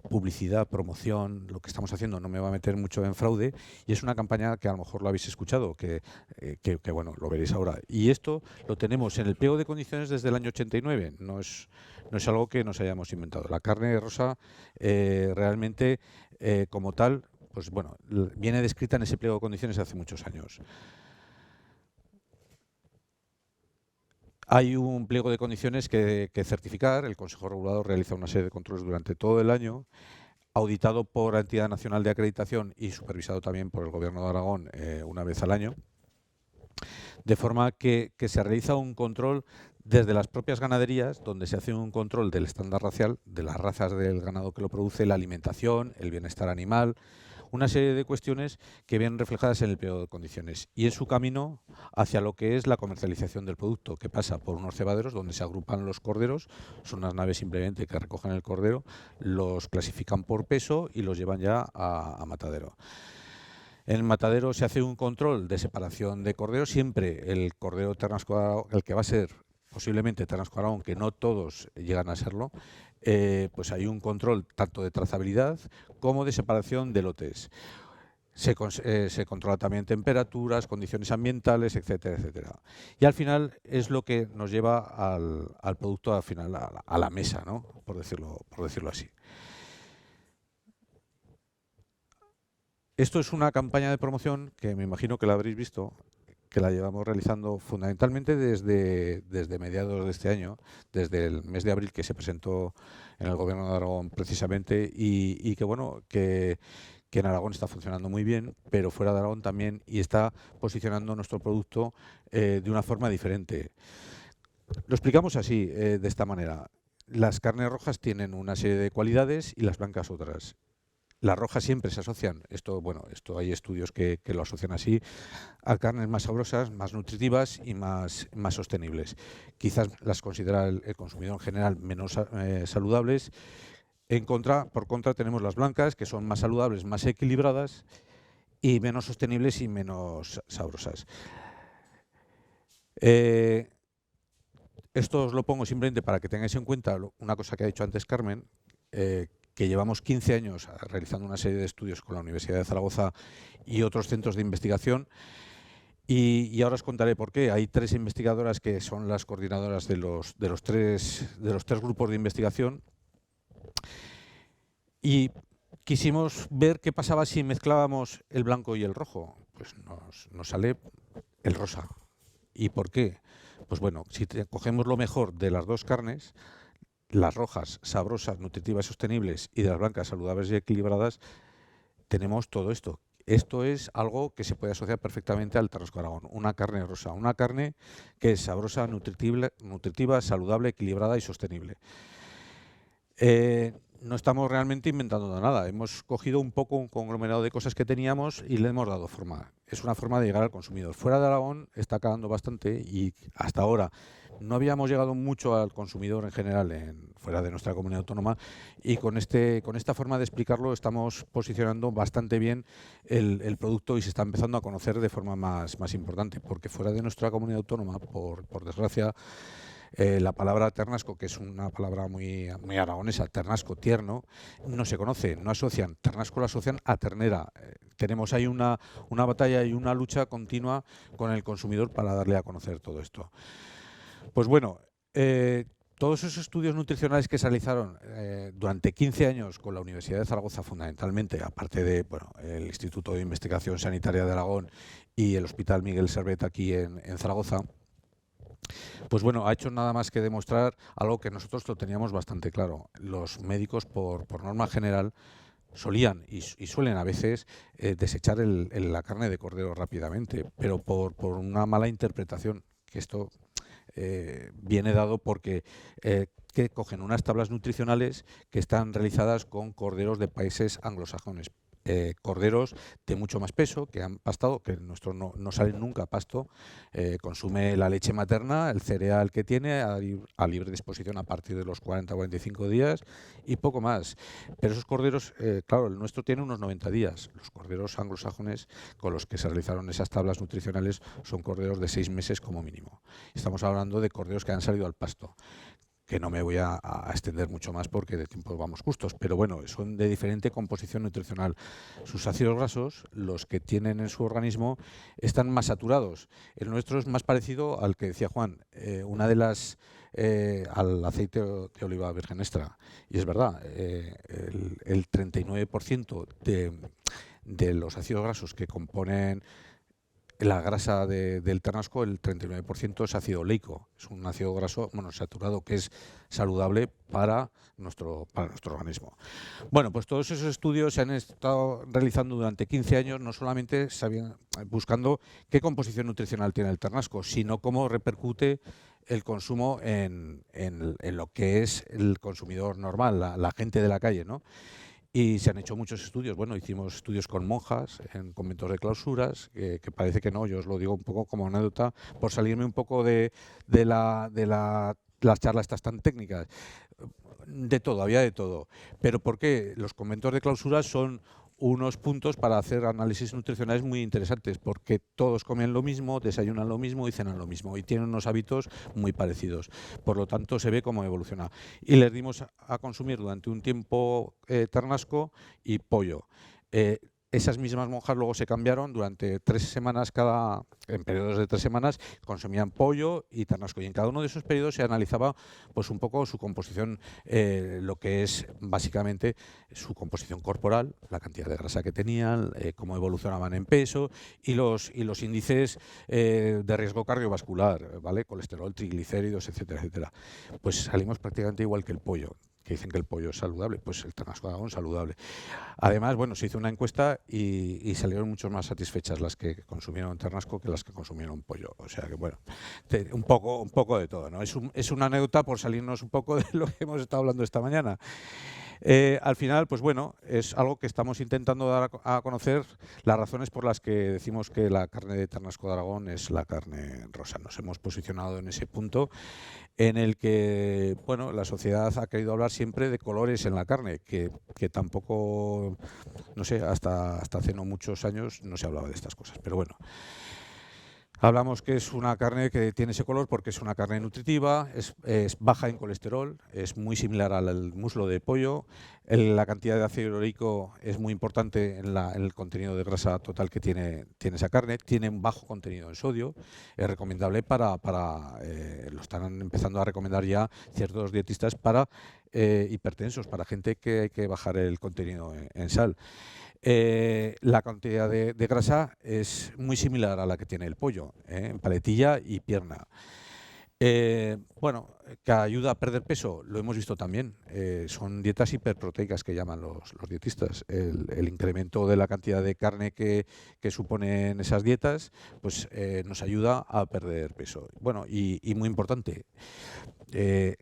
publicidad, promoción, lo que estamos haciendo, no me va a meter mucho en fraude, y es una campaña que a lo mejor lo habéis escuchado, que bueno, lo veréis ahora. Y esto lo tenemos en el pliego de condiciones desde el año 89, no es algo que nos hayamos inventado. La carne rosa realmente como tal, pues bueno, viene descrita en ese pliego de condiciones hace muchos años. Hay un pliego de condiciones que certificar. El Consejo Regulador realiza una serie de controles durante todo el año, auditado por la Entidad Nacional de Acreditación y supervisado también por el Gobierno de Aragón una vez al año, de forma que se realiza un control desde las propias ganaderías, donde se hace un control del estándar racial, de las razas del ganado que lo produce, la alimentación, el bienestar animal, una serie de cuestiones que vienen reflejadas en el pliego de condiciones y en su camino hacia lo que es la comercialización del producto, que pasa por unos cebaderos donde se agrupan los corderos, son unas naves simplemente que recogen el cordero, los clasifican por peso y los llevan ya a matadero. En el matadero se hace un control de separación de corderos, siempre el cordero ternasco, el que va a ser posiblemente ternasco Aragón, que no todos llegan a serlo, pues hay un control tanto de trazabilidad como de separación de lotes. Se controla también temperaturas, condiciones ambientales, etcétera, etcétera. Y al final es lo que nos lleva al producto, al final a la mesa, ¿no? por decirlo así. Esto es una campaña de promoción que me imagino que la habréis visto, que la llevamos realizando fundamentalmente desde mediados de este año, desde el mes de abril, que se presentó en el Gobierno de Aragón precisamente, y que bueno, que en Aragón está funcionando muy bien, pero fuera de Aragón también, y está posicionando nuestro producto de una forma diferente. Lo explicamos así, de esta manera. Las carnes rojas tienen una serie de cualidades y las blancas otras. Las rojas siempre se asocian, esto hay estudios que lo asocian así, a carnes más sabrosas, más nutritivas y más sostenibles. Quizás las considera el consumidor en general menos saludables. Por contra tenemos las blancas, que son más saludables, más equilibradas y menos sostenibles y menos sabrosas. Esto os lo pongo simplemente para que tengáis en cuenta una cosa que ha dicho antes Carmen, que llevamos 15 años realizando una serie de estudios con la Universidad de Zaragoza y otros centros de investigación, y ahora os contaré por qué. Hay 3 investigadoras que son las coordinadoras de los tres grupos de investigación, y quisimos ver qué pasaba si mezclábamos el blanco y el rojo. Pues nos sale el rosa. ¿Y por qué? Pues bueno, si cogemos lo mejor de las dos carnes, las rojas sabrosas, nutritivas y sostenibles, y de las blancas saludables y equilibradas, tenemos todo esto. Esto es algo que se puede asociar perfectamente al ternasco Aragón, una carne rosa, una carne que es sabrosa, nutritiva, saludable, equilibrada y sostenible. No estamos realmente inventando nada, hemos cogido un poco un conglomerado de cosas que teníamos y le hemos dado forma. Es una forma de llegar al consumidor. Fuera de Aragón está calando bastante, y hasta ahora no habíamos llegado mucho al consumidor en general fuera de nuestra comunidad autónoma, y con esta forma de explicarlo estamos posicionando bastante bien el producto y se está empezando a conocer de forma más importante, porque fuera de nuestra comunidad autónoma, por desgracia, la palabra ternasco, que es una palabra muy aragonesa, ternasco, tierno, no se conoce, no asocian. Ternasco lo asocian a ternera. Tenemos ahí una batalla y una lucha continua con el consumidor para darle a conocer todo esto. Pues bueno, todos esos estudios nutricionales que se realizaron durante 15 años con la Universidad de Zaragoza fundamentalmente, aparte de el Instituto de Investigación Sanitaria de Aragón y el Hospital Miguel Servet aquí en Zaragoza, Pues bueno, ha hecho nada más que demostrar algo que nosotros lo teníamos bastante claro. Los médicos, por norma general, solían y suelen a veces desechar la carne de cordero rápidamente, pero por una mala interpretación, que esto viene dado porque que cogen unas tablas nutricionales que están realizadas con corderos de países anglosajones. Corderos de mucho más peso, que han pastado, que el nuestro no salen nunca a pasto, consume la leche materna, el cereal que tiene a libre disposición a partir de los 40-45 días y poco más. Pero esos corderos, claro, el nuestro tiene unos 90 días. Los corderos anglosajones con los que se realizaron esas tablas nutricionales son corderos de 6 meses como mínimo. Estamos hablando de corderos que han salido al pasto, que no me voy a extender mucho más porque de tiempo vamos justos, pero bueno, son de diferente composición nutricional. Sus ácidos grasos, los que tienen en su organismo, están más saturados. El nuestro es más parecido al que decía Juan, al aceite de oliva virgen extra. Y es verdad, el 39% de los ácidos grasos que componen la grasa del ternasco, el 39% es ácido oleico, es un ácido graso monosaturado que es saludable para nuestro organismo. Bueno, pues todos esos estudios se han estado realizando durante 15 años, no solamente buscando qué composición nutricional tiene el ternasco, sino cómo repercute el consumo en lo que es el consumidor normal, la gente de la calle, ¿no? Y se han hecho muchos estudios. Bueno, hicimos estudios con monjas en conventos de clausuras, que parece que no, yo os lo digo un poco como anécdota, por salirme un poco de las charlas estas tan técnicas. De todo, había de todo. Pero ¿por qué? Los conventos de clausuras son unos puntos para hacer análisis nutricionales muy interesantes, porque todos comen lo mismo, desayunan lo mismo y cenan lo mismo y tienen unos hábitos muy parecidos. Por lo tanto, se ve cómo evoluciona. Y les dimos a consumir durante un tiempo ternasco y pollo. Esas mismas monjas luego se cambiaron durante 3 semanas en periodos de 3 semanas, consumían pollo y ternasco. Y en cada uno de esos periodos se analizaba pues un poco su composición, lo que es básicamente su composición corporal, la cantidad de grasa que tenían, cómo evolucionaban en peso y los índices de riesgo cardiovascular, ¿vale? Colesterol, triglicéridos, etcétera, etcétera. Pues salimos prácticamente igual que el pollo, que dicen que el pollo es saludable, pues el ternasco de Aragón es saludable. Además, bueno, se hizo una encuesta y salieron mucho más satisfechas las que consumieron ternasco que las que consumieron pollo. O sea que, bueno, un poco de todo, ¿no? Es una anécdota por salirnos un poco de lo que hemos estado hablando esta mañana. Al final, pues bueno, es algo que estamos intentando dar a conocer, las razones por las que decimos que la carne de ternasco de Aragón es la carne rosa. Nos hemos posicionado en ese punto en el que, bueno, la sociedad ha querido hablar siempre de colores en la carne, que tampoco, no sé, hasta hace no muchos años no se hablaba de estas cosas, pero bueno. Hablamos que es una carne que tiene ese color porque es una carne nutritiva, es baja en colesterol, es muy similar al muslo de pollo, la cantidad de ácido oleico es muy importante en el contenido de grasa total que tiene esa carne, tiene un bajo contenido en sodio, es recomendable lo están empezando a recomendar ya ciertos dietistas para hipertensos, para gente que hay que bajar el contenido en sal. La cantidad de grasa es muy similar a la que tiene el pollo, en paletilla y pierna. Bueno, que ayuda a perder peso, lo hemos visto también. Son dietas hiperproteicas que llaman los dietistas. El incremento de la cantidad de carne que suponen esas dietas, pues nos ayuda a perder peso. Bueno, y muy importante,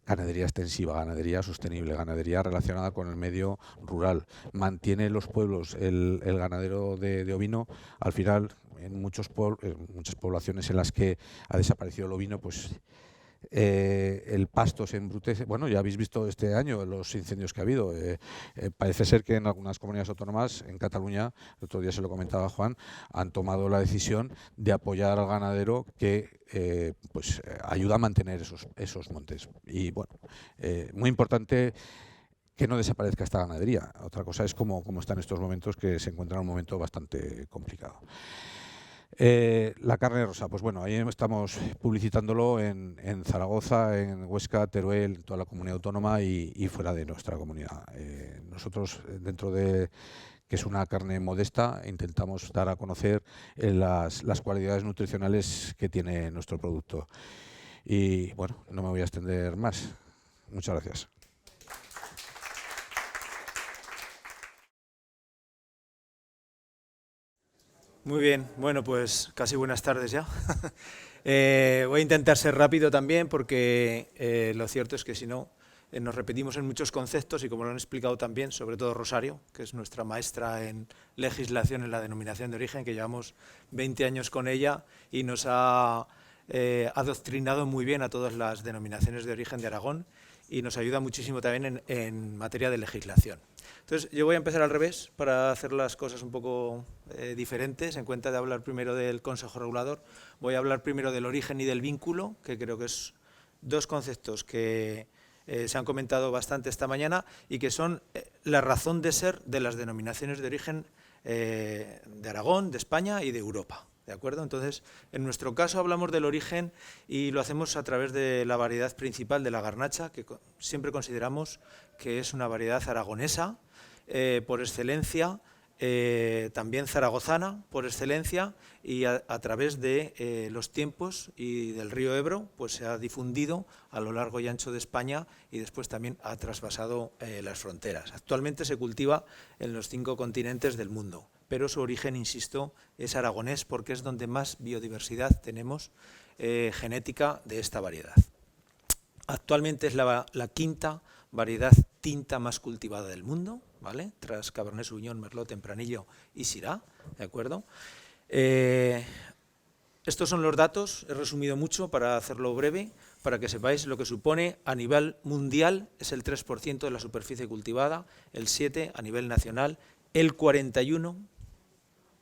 ganadería extensiva, ganadería sostenible, ganadería relacionada con el medio rural. Mantiene los pueblos, el ganadero de ovino, al final, en muchas poblaciones en las que ha desaparecido el ovino, pues el pasto se embrutece. Bueno, ya habéis visto este año los incendios que ha habido. Parece ser que en algunas comunidades autónomas, en Cataluña, el otro día se lo comentaba Juan, han tomado la decisión de apoyar al ganadero que ayuda a mantener esos montes. Y bueno, muy importante que no desaparezca esta ganadería. Otra cosa es cómo está en estos momentos, que se encuentra en un momento bastante complicado. La carne rosa, pues bueno, ahí estamos publicitándolo en Zaragoza, en Huesca, Teruel, en toda la comunidad autónoma y fuera de nuestra comunidad. Nosotros, dentro de que es una carne modesta, intentamos dar a conocer las cualidades nutricionales que tiene nuestro producto. Y bueno, no me voy a extender más. Muchas gracias. Muy bien, bueno, pues casi buenas tardes ya. Voy a intentar ser rápido también porque lo cierto es que si no nos repetimos en muchos conceptos y como lo han explicado también, sobre todo Rosario, que es nuestra maestra en legislación en la denominación de origen, que llevamos 20 años con ella y nos ha adoctrinado muy bien a todas las denominaciones de origen de Aragón y nos ayuda muchísimo también en materia de legislación. Entonces, yo voy a empezar al revés para hacer las cosas un poco diferentes. En cuenta de hablar primero del Consejo Regulador, voy a hablar primero del origen y del vínculo, que creo que es dos conceptos que se han comentado bastante esta mañana y que son la razón de ser de las denominaciones de origen de Aragón, de España y de Europa. ¿De acuerdo? Entonces, en nuestro caso hablamos del origen y lo hacemos a través de la variedad principal de la garnacha, que siempre consideramos que es una variedad aragonesa por excelencia, también zaragozana por excelencia, y a través de los tiempos y del río Ebro pues se ha difundido a lo largo y ancho de España y después también ha traspasado las fronteras. Actualmente se cultiva en los 5 continentes del mundo, pero su origen, insisto, es aragonés porque es donde más biodiversidad tenemos genética de esta variedad. Actualmente es la quinta variedad tinta más cultivada del mundo, ¿vale? Tras Cabernet Sauvignon, Merlot, Tempranillo y Syrah, ¿de acuerdo? Estos son los datos, he resumido mucho para hacerlo breve, para que sepáis lo que supone a nivel mundial, es el 3% de la superficie cultivada, el 7% a nivel nacional, el 41%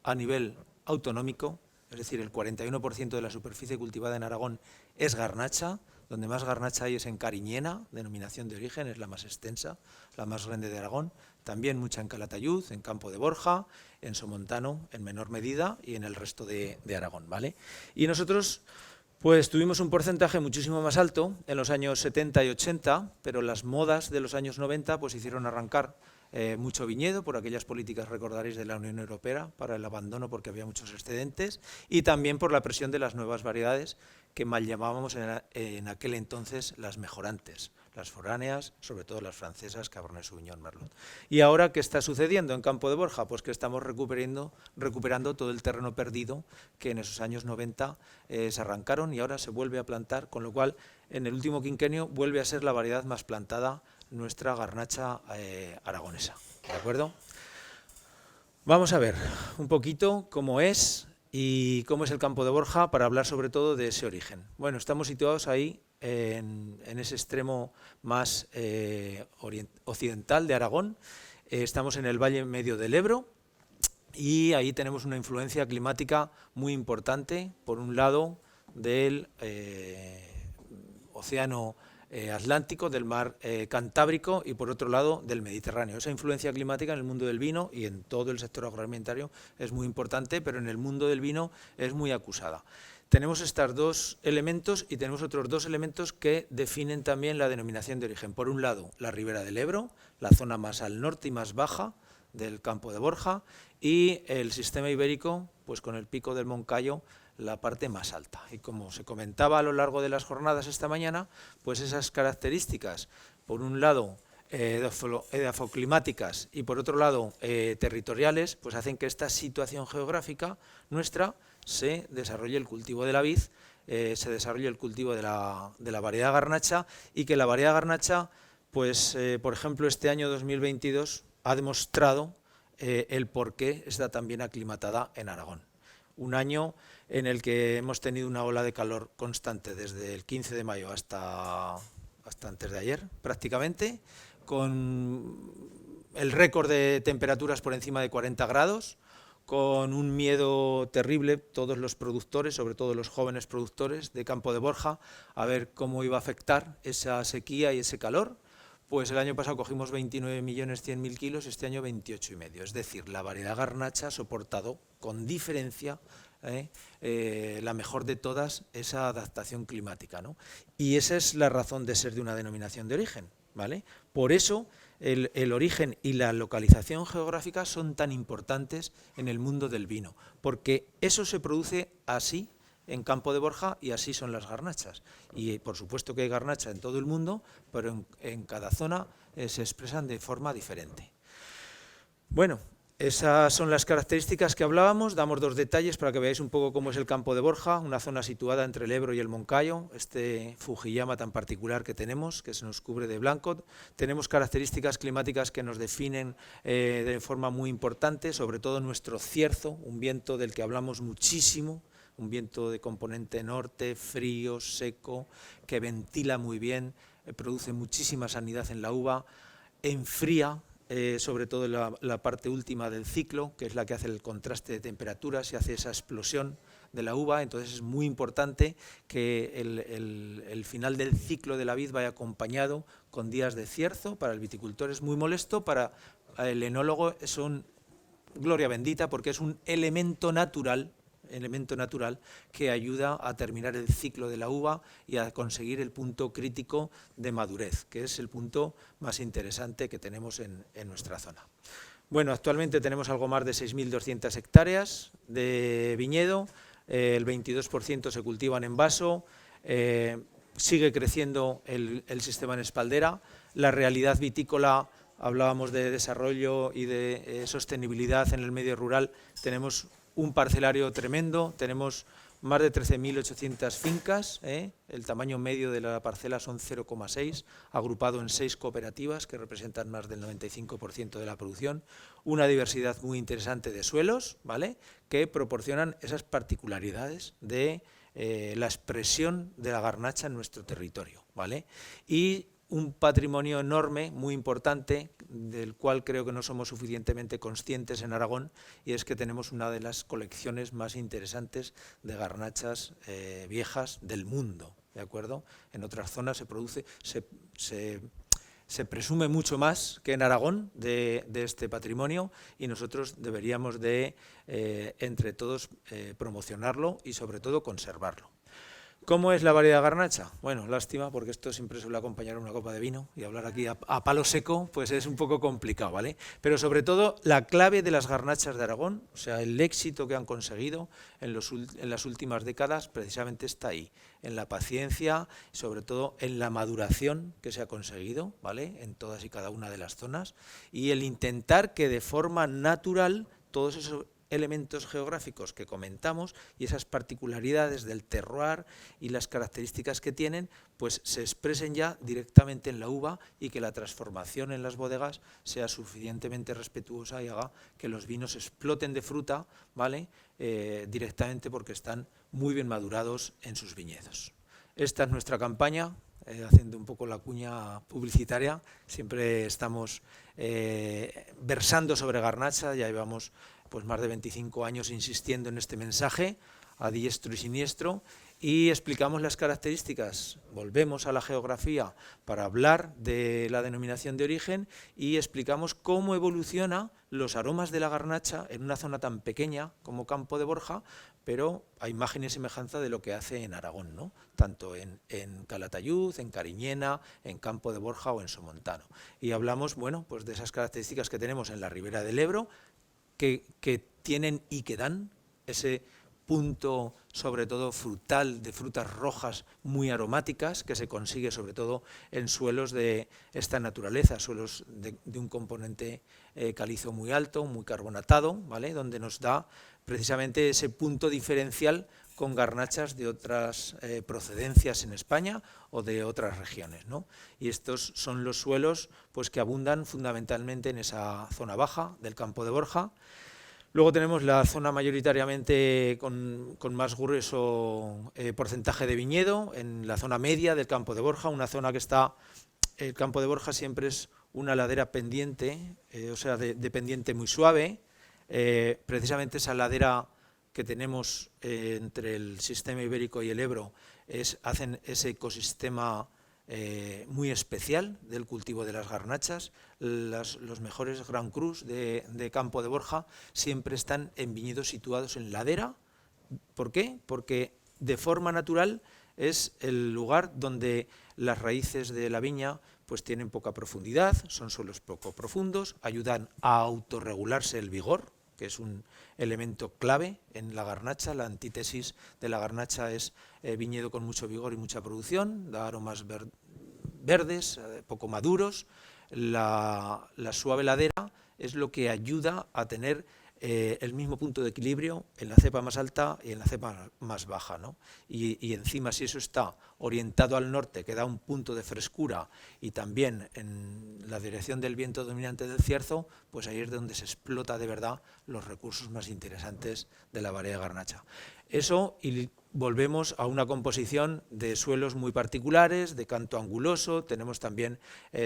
a nivel autonómico, es decir, el 41% de la superficie cultivada en Aragón es garnacha. Donde más garnacha hay es en Cariñena, denominación de origen, es la más extensa, la más grande de Aragón. También mucha en Calatayud, en Campo de Borja, en Somontano en menor medida y en el resto de Aragón, ¿vale? Y nosotros pues tuvimos un porcentaje muchísimo más alto en los años 70 y 80, pero las modas de los años 90 pues hicieron arrancar mucho viñedo por aquellas políticas, recordaréis, de la Unión Europea para el abandono porque había muchos excedentes y también por la presión de las nuevas variedades que mal llamábamos en aquel entonces las mejorantes, las foráneas, sobre todo las francesas, Cabernet Sauvignon, Merlot. ¿Y ahora qué está sucediendo en Campo de Borja? Pues que estamos recuperando todo el terreno perdido que en esos años 90 se arrancaron y ahora se vuelve a plantar, con lo cual en el último quinquenio vuelve a ser la variedad más plantada nuestra garnacha aragonesa. ¿De acuerdo? Vamos a ver un poquito cómo es y cómo es el Campo de Borja para hablar sobre todo de ese origen. Bueno, estamos situados ahí en ese extremo más occidental de Aragón. Estamos en el valle medio del Ebro y ahí tenemos una influencia climática muy importante, por un lado del océano Atlántico, del mar Cantábrico y por otro lado del Mediterráneo. Esa influencia climática en el mundo del vino y en todo el sector agroalimentario es muy importante, pero en el mundo del vino es muy acusada. Tenemos estos dos elementos y tenemos otros dos elementos que definen también la denominación de origen. Por un lado, la ribera del Ebro, la zona más al norte y más baja del Campo de Borja, y el sistema ibérico, pues con el pico del Moncayo, la parte más alta. Y como se comentaba a lo largo de las jornadas esta mañana, pues esas características, por un lado edafoclimáticas y por otro lado territoriales, pues hacen que esta situación geográfica nuestra se desarrolle el cultivo de la vid, se desarrolle el cultivo de la variedad garnacha y que la variedad garnacha, pues por ejemplo este año 2022 ha demostrado el por qué está tan bien aclimatada en Aragón. Un año en el que hemos tenido una ola de calor constante desde el 15 de mayo hasta antes de ayer prácticamente, con el récord de temperaturas por encima de 40 grados, con un miedo terrible todos los productores, sobre todo los jóvenes productores de Campo de Borja, a ver cómo iba a afectar esa sequía y ese calor. Pues el año pasado cogimos 29.100.000 kilos, este año 28,5. Es decir, la variedad garnacha ha soportado con diferencia, la mejor de todas, esa adaptación climática, ¿no? Y esa es la razón de ser de una denominación de origen, ¿vale? Por eso el origen y la localización geográfica son tan importantes en el mundo del vino, porque eso se produce así en Campo de Borja y así son las garnachas. Y por supuesto que hay garnacha en todo el mundo, pero en cada zona se expresan de forma diferente. Bueno, esas son las características que hablábamos. Damos 2 detalles para que veáis un poco cómo es el Campo de Borja, una zona situada entre el Ebro y el Moncayo, este Fujiyama tan particular que tenemos, que se nos cubre de blanco. Tenemos características climáticas que nos definen de forma muy importante, sobre todo nuestro cierzo, un viento del que hablamos muchísimo, un viento de componente norte, frío, seco, que ventila muy bien, produce muchísima sanidad en la uva, enfría, sobre todo la parte última del ciclo, que es la que hace el contraste de temperaturas y hace esa explosión de la uva. Entonces es muy importante que el final del ciclo de la vid vaya acompañado con días de cierzo. Para el viticultor es muy molesto, para el enólogo es un gloria bendita, porque es un elemento natural que ayuda a terminar el ciclo de la uva y a conseguir el punto crítico de madurez, que es el punto más interesante que tenemos en nuestra zona. Bueno, actualmente tenemos algo más de 6.200 hectáreas de viñedo, el 22% se cultivan en vaso, sigue creciendo el sistema en espaldera, la realidad vitícola. Hablábamos de desarrollo y de sostenibilidad en el medio rural. Tenemos un parcelario tremendo, tenemos más de 13.800 fincas, el tamaño medio de la parcela son 0,6, agrupado en 6 cooperativas que representan más del 95% de la producción, una diversidad muy interesante de suelos, ¿vale?, que proporcionan esas particularidades de la expresión de la garnacha en nuestro territorio, ¿vale? Y un patrimonio enorme, muy importante, del cual creo que no somos suficientemente conscientes en Aragón, y es que tenemos una de las colecciones más interesantes de garnachas viejas del mundo, ¿de acuerdo? En otras zonas se produce, se presume mucho más que en Aragón de este patrimonio, y nosotros deberíamos de, entre todos, promocionarlo y sobre todo conservarlo. ¿Cómo es la variedad garnacha? Bueno, lástima, porque esto siempre suele acompañar una copa de vino, y hablar aquí a palo seco pues es un poco complicado, ¿vale? Pero sobre todo la clave de las garnachas de Aragón, o sea, el éxito que han conseguido en las últimas décadas, precisamente está ahí, en la paciencia, sobre todo en la maduración que se ha conseguido, ¿vale?, en todas y cada una de las zonas, y el intentar que de forma natural todos esos elementos geográficos que comentamos y esas particularidades del terroir y las características que tienen, pues se expresen ya directamente en la uva, y que la transformación en las bodegas sea suficientemente respetuosa y haga que los vinos exploten de fruta, ¿vale?, directamente, porque están muy bien madurados en sus viñedos. Esta es nuestra campaña, haciendo un poco la cuña publicitaria. Siempre estamos versando sobre garnacha, ya llevamos pues más de 25 años insistiendo en este mensaje a diestro y siniestro, y explicamos las características. Volvemos a la geografía para hablar de la denominación de origen, y explicamos cómo evoluciona los aromas de la garnacha en una zona tan pequeña como Campo de Borja, pero a imagen y semejanza de lo que hace en Aragón, ¿no?, tanto en Calatayud, en Cariñena, en Campo de Borja o en Somontano. Y hablamos, bueno, pues de esas características que tenemos en la ribera del Ebro, que tienen y que dan ese punto, sobre todo frutal, de frutas rojas muy aromáticas, que se consigue sobre todo en suelos de esta naturaleza, suelos de un componente calizo muy alto, muy carbonatado, ¿vale?, donde nos da precisamente ese punto diferencial con garnachas de otras procedencias en España o de otras regiones, ¿no? Y estos son los suelos pues que abundan fundamentalmente en esa zona baja del Campo de Borja. Luego tenemos la zona mayoritariamente con más grueso porcentaje de viñedo, en la zona media del Campo de Borja, una zona que está... El Campo de Borja siempre es una ladera pendiente, o sea, de pendiente muy suave. Precisamente esa ladera que tenemos entre el sistema ibérico y el Ebro hacen ese ecosistema muy especial del cultivo de las garnachas. Los mejores Gran Crus de Campo de Borja siempre están en viñedos situados en ladera. ¿Por qué? Porque de forma natural es el lugar donde las raíces de la viña pues tienen poca profundidad, son suelos poco profundos, ayudan a autorregularse el vigor, que es un elemento clave en la garnacha. La antítesis de la garnacha es viñedo con mucho vigor y mucha producción, da aromas verdes, poco maduros. La suave ladera es lo que ayuda a tener el mismo punto de equilibrio en la cepa más alta y en la cepa más baja, ¿no? Y encima, si eso está orientado al norte, que da un punto de frescura, y también en la dirección del viento dominante del cierzo, pues ahí es donde se explota de verdad los recursos más interesantes de la variedad garnacha. Eso, y volvemos a una composición de suelos muy particulares, de canto anguloso. Tenemos también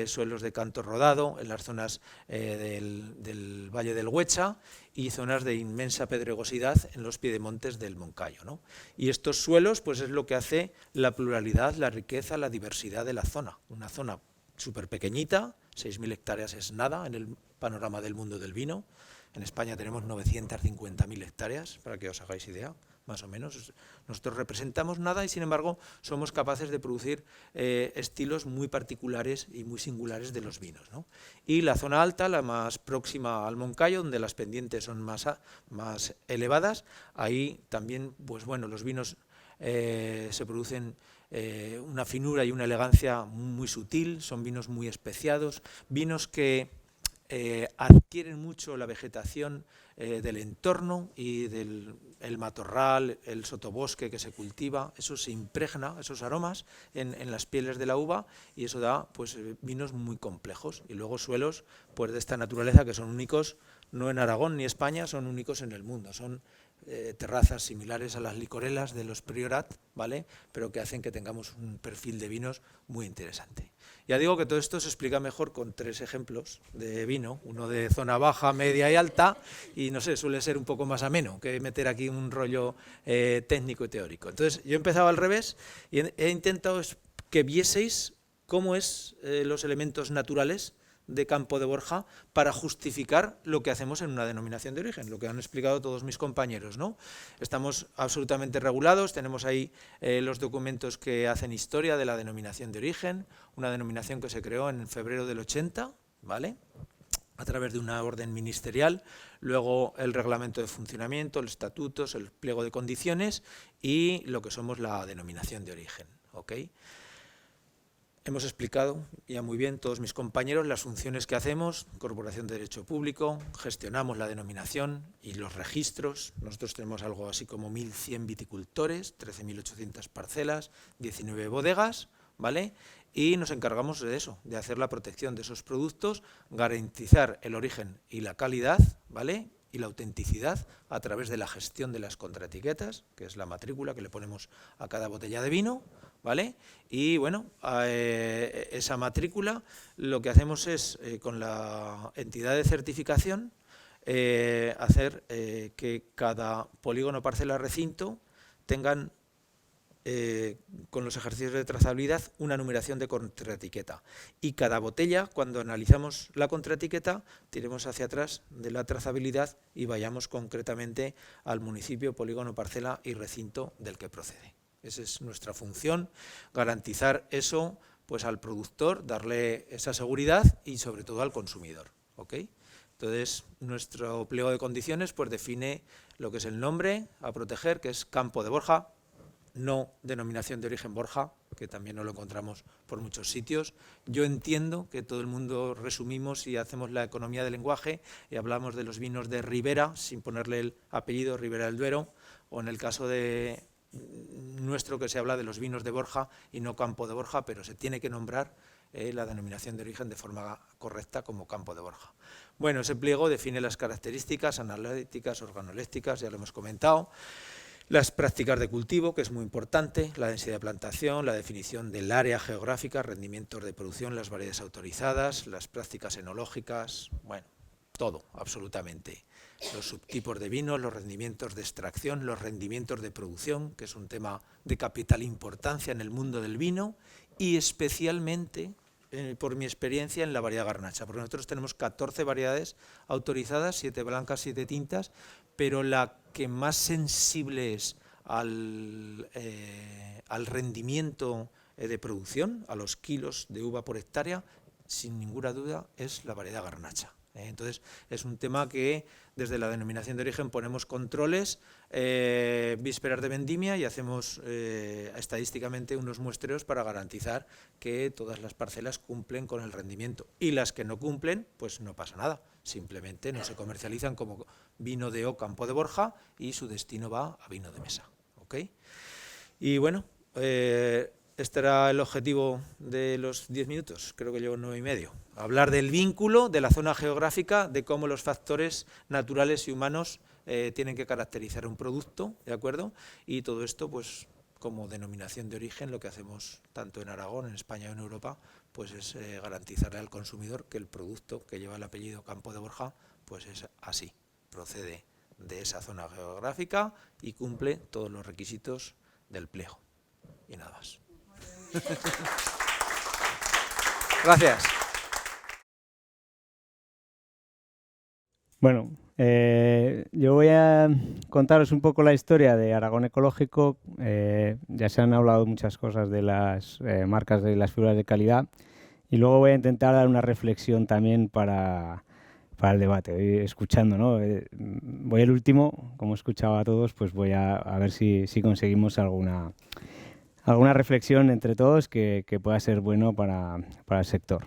suelos de canto rodado en las zonas del Valle del Huecha y zonas de inmensa pedregosidad en los piedemontes del Moncayo, ¿no? Y estos suelos pues es lo que hace la pluralidad, la riqueza, la diversidad de la zona. Una zona súper pequeñita, 6.000 hectáreas es nada en el panorama del mundo del vino. En España tenemos 950.000 hectáreas, para que os hagáis idea, más o menos. Nosotros representamos nada y, sin embargo, somos capaces de producir estilos muy particulares y muy singulares de los vinos, ¿no? Y la zona alta, la más próxima al Moncayo, donde las pendientes son más elevadas, ahí también, pues bueno, los vinos se producen una finura y una elegancia muy sutil, son vinos muy especiados, vinos que adquieren mucho la vegetación del entorno y del matorral, el sotobosque que se cultiva. Eso se impregna, esos aromas, en las pieles de la uva, y eso da pues vinos muy complejos. Y luego suelos pues de esta naturaleza que son únicos, no en Aragón ni España, son únicos en el mundo. Son terrazas similares a las licorelas de los Priorat, ¿vale? Pero que hacen que tengamos un perfil de vinos muy interesante. Ya digo que todo esto se explica mejor con 3 ejemplos de vino, uno de zona baja, media y alta, y no sé, suele ser un poco más ameno que meter aquí un rollo técnico y teórico. Entonces, yo he empezado al revés y he intentado que vieseis cómo es los elementos naturales de Campo de Borja para justificar lo que hacemos en una denominación de origen, lo que han explicado todos mis compañeros, ¿no? Estamos absolutamente regulados, tenemos ahí los documentos que hacen historia de la denominación de origen, una denominación que se creó en febrero del 80, ¿vale?, a través de una orden ministerial, luego el reglamento de funcionamiento, los estatutos, el pliego de condiciones y lo que somos la denominación de origen, ¿ok? Hemos explicado ya muy bien todos mis compañeros las funciones que hacemos, Corporación de Derecho Público, gestionamos la denominación y los registros. Nosotros tenemos algo así como 1.100 viticultores, 13.800 parcelas, 19 bodegas, ¿vale? Y nos encargamos de eso, de hacer la protección de esos productos, garantizar el origen y la calidad, ¿vale?, y la autenticidad a través de la gestión de las contraetiquetas, que es la matrícula que le ponemos a cada botella de vino, ¿vale? Y bueno, esa matrícula lo que hacemos es, con la entidad de certificación, hacer que cada polígono, parcela, recinto tengan, con los ejercicios de trazabilidad, una numeración de contraetiqueta. Y cada botella, cuando analizamos la contraetiqueta, tiremos hacia atrás de la trazabilidad y vayamos concretamente al municipio, polígono, parcela y recinto del que procede. Esa es nuestra función, garantizar eso pues al productor, darle esa seguridad y sobre todo al consumidor, ¿ok? Entonces, nuestro pliego de condiciones pues define lo que es el nombre a proteger, que es Campo de Borja, no denominación de origen Borja, que también no lo encontramos por muchos sitios. Yo entiendo que todo el mundo resumimos y hacemos la economía del lenguaje y hablamos de los vinos de Ribera, sin ponerle el apellido Ribera del Duero, o en el caso de nuestro que se habla de los vinos de Borja y no Campo de Borja, pero se tiene que nombrar la denominación de origen de forma correcta como Campo de Borja. Bueno, ese pliego define las características analíticas, organolépticas, ya lo hemos comentado, las prácticas de cultivo, que es muy importante, la densidad de plantación, la definición del área geográfica, rendimientos de producción, las variedades autorizadas, las prácticas enológicas, bueno, todo, absolutamente. Los subtipos de vinos, los rendimientos de extracción, los rendimientos de producción, que es un tema de capital importancia en el mundo del vino, y especialmente, por mi experiencia, en la variedad garnacha, porque nosotros tenemos 14 variedades autorizadas, 7 blancas, 7 tintas, pero la que más sensible es al rendimiento de producción, a los kilos de uva por hectárea, sin ninguna duda, es la variedad garnacha. Entonces, es un tema que desde la denominación de origen ponemos controles vísperas de vendimia y hacemos estadísticamente unos muestreos para garantizar que todas las parcelas cumplen con el rendimiento. Y las que no cumplen, pues no pasa nada. Simplemente no se comercializan como vino de O Campo de Borja y su destino va a vino de mesa. ¿Okay? Y bueno, este era el objetivo de los 10 minutos, creo que llevo 9 y medio. Hablar del vínculo, de la zona geográfica, de cómo los factores naturales y humanos tienen que caracterizar un producto, ¿de acuerdo? Y todo esto, pues, como denominación de origen, lo que hacemos tanto en Aragón, en España o en Europa, pues es garantizarle al consumidor que el producto que lleva el apellido Campo de Borja, pues es así, procede de esa zona geográfica y cumple todos los requisitos del pliego. Y nada más. Gracias. Bueno, yo voy a contaros un poco la historia de Aragón Ecológico. Ya se han hablado muchas cosas de las marcas de las figuras de calidad y luego voy a intentar dar una reflexión también para el debate. Voy escuchando, ¿no? Voy el último, como he escuchado a todos, pues voy a ver si conseguimos alguna reflexión entre todos que pueda ser bueno para el sector.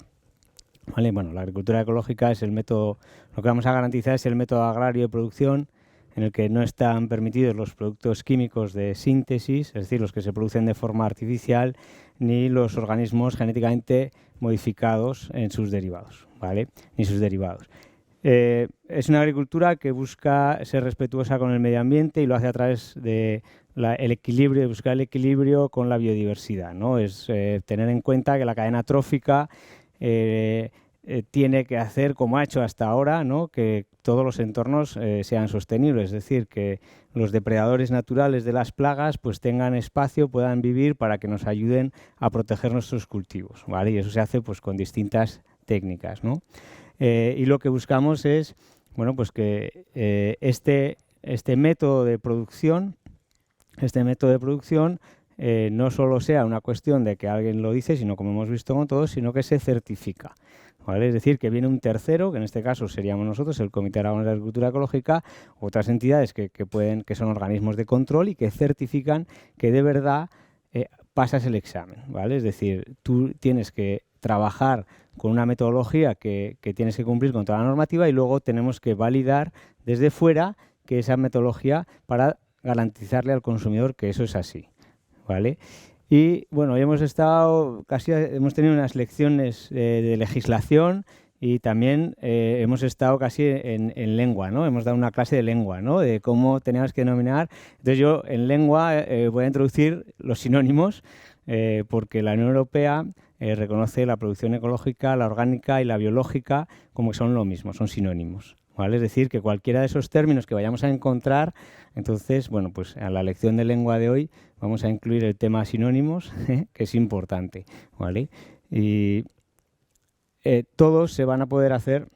¿Vale? Bueno, la agricultura ecológica es el método, lo que vamos a garantizar es el método agrario de producción en el que no están permitidos los productos químicos de síntesis, es decir, los que se producen de forma artificial, ni los organismos genéticamente modificados en sus derivados, ¿vale? Ni sus derivados. Es una agricultura que busca ser respetuosa con el medio ambiente y lo hace a través de el equilibrio, de buscar el equilibrio con la biodiversidad, ¿no? Es tener en cuenta que la cadena trófica tiene que hacer, como ha hecho hasta ahora, ¿no? Que todos los entornos sean sostenibles, es decir, que los depredadores naturales de las plagas pues tengan espacio, puedan vivir para que nos ayuden a proteger nuestros cultivos, ¿vale? Y eso se hace pues con distintas técnicas, ¿no? Y lo que buscamos es, bueno, pues que este método de producción no solo sea una cuestión de que alguien lo dice, sino como hemos visto con todos, sino que se certifica, ¿vale? Es decir, que viene un tercero, que en este caso seríamos nosotros, el Comité Aragonés de Agricultura Ecológica, otras entidades que son organismos de control y que certifican que de verdad pasas el examen, ¿vale? Es decir, tú tienes que trabajar con una metodología que tienes que cumplir con toda la normativa y luego tenemos que validar desde fuera que esa metodología para garantizarle al consumidor que eso es así, ¿vale? Y bueno, hoy hemos tenido unas lecciones de legislación y también hemos estado casi en lengua, ¿no? Hemos dado una clase de lengua, ¿no? De cómo teníamos que denominar. Entonces yo en lengua voy a introducir los sinónimos porque la Unión Europea reconoce la producción ecológica, la orgánica y la biológica como que son lo mismo, son sinónimos, ¿vale? Es decir, que cualquiera de esos términos que vayamos a encontrar, entonces, bueno, pues a la lección de lengua de hoy vamos a incluir el tema sinónimos, que es importante, ¿vale? Y todos se van a poder hacer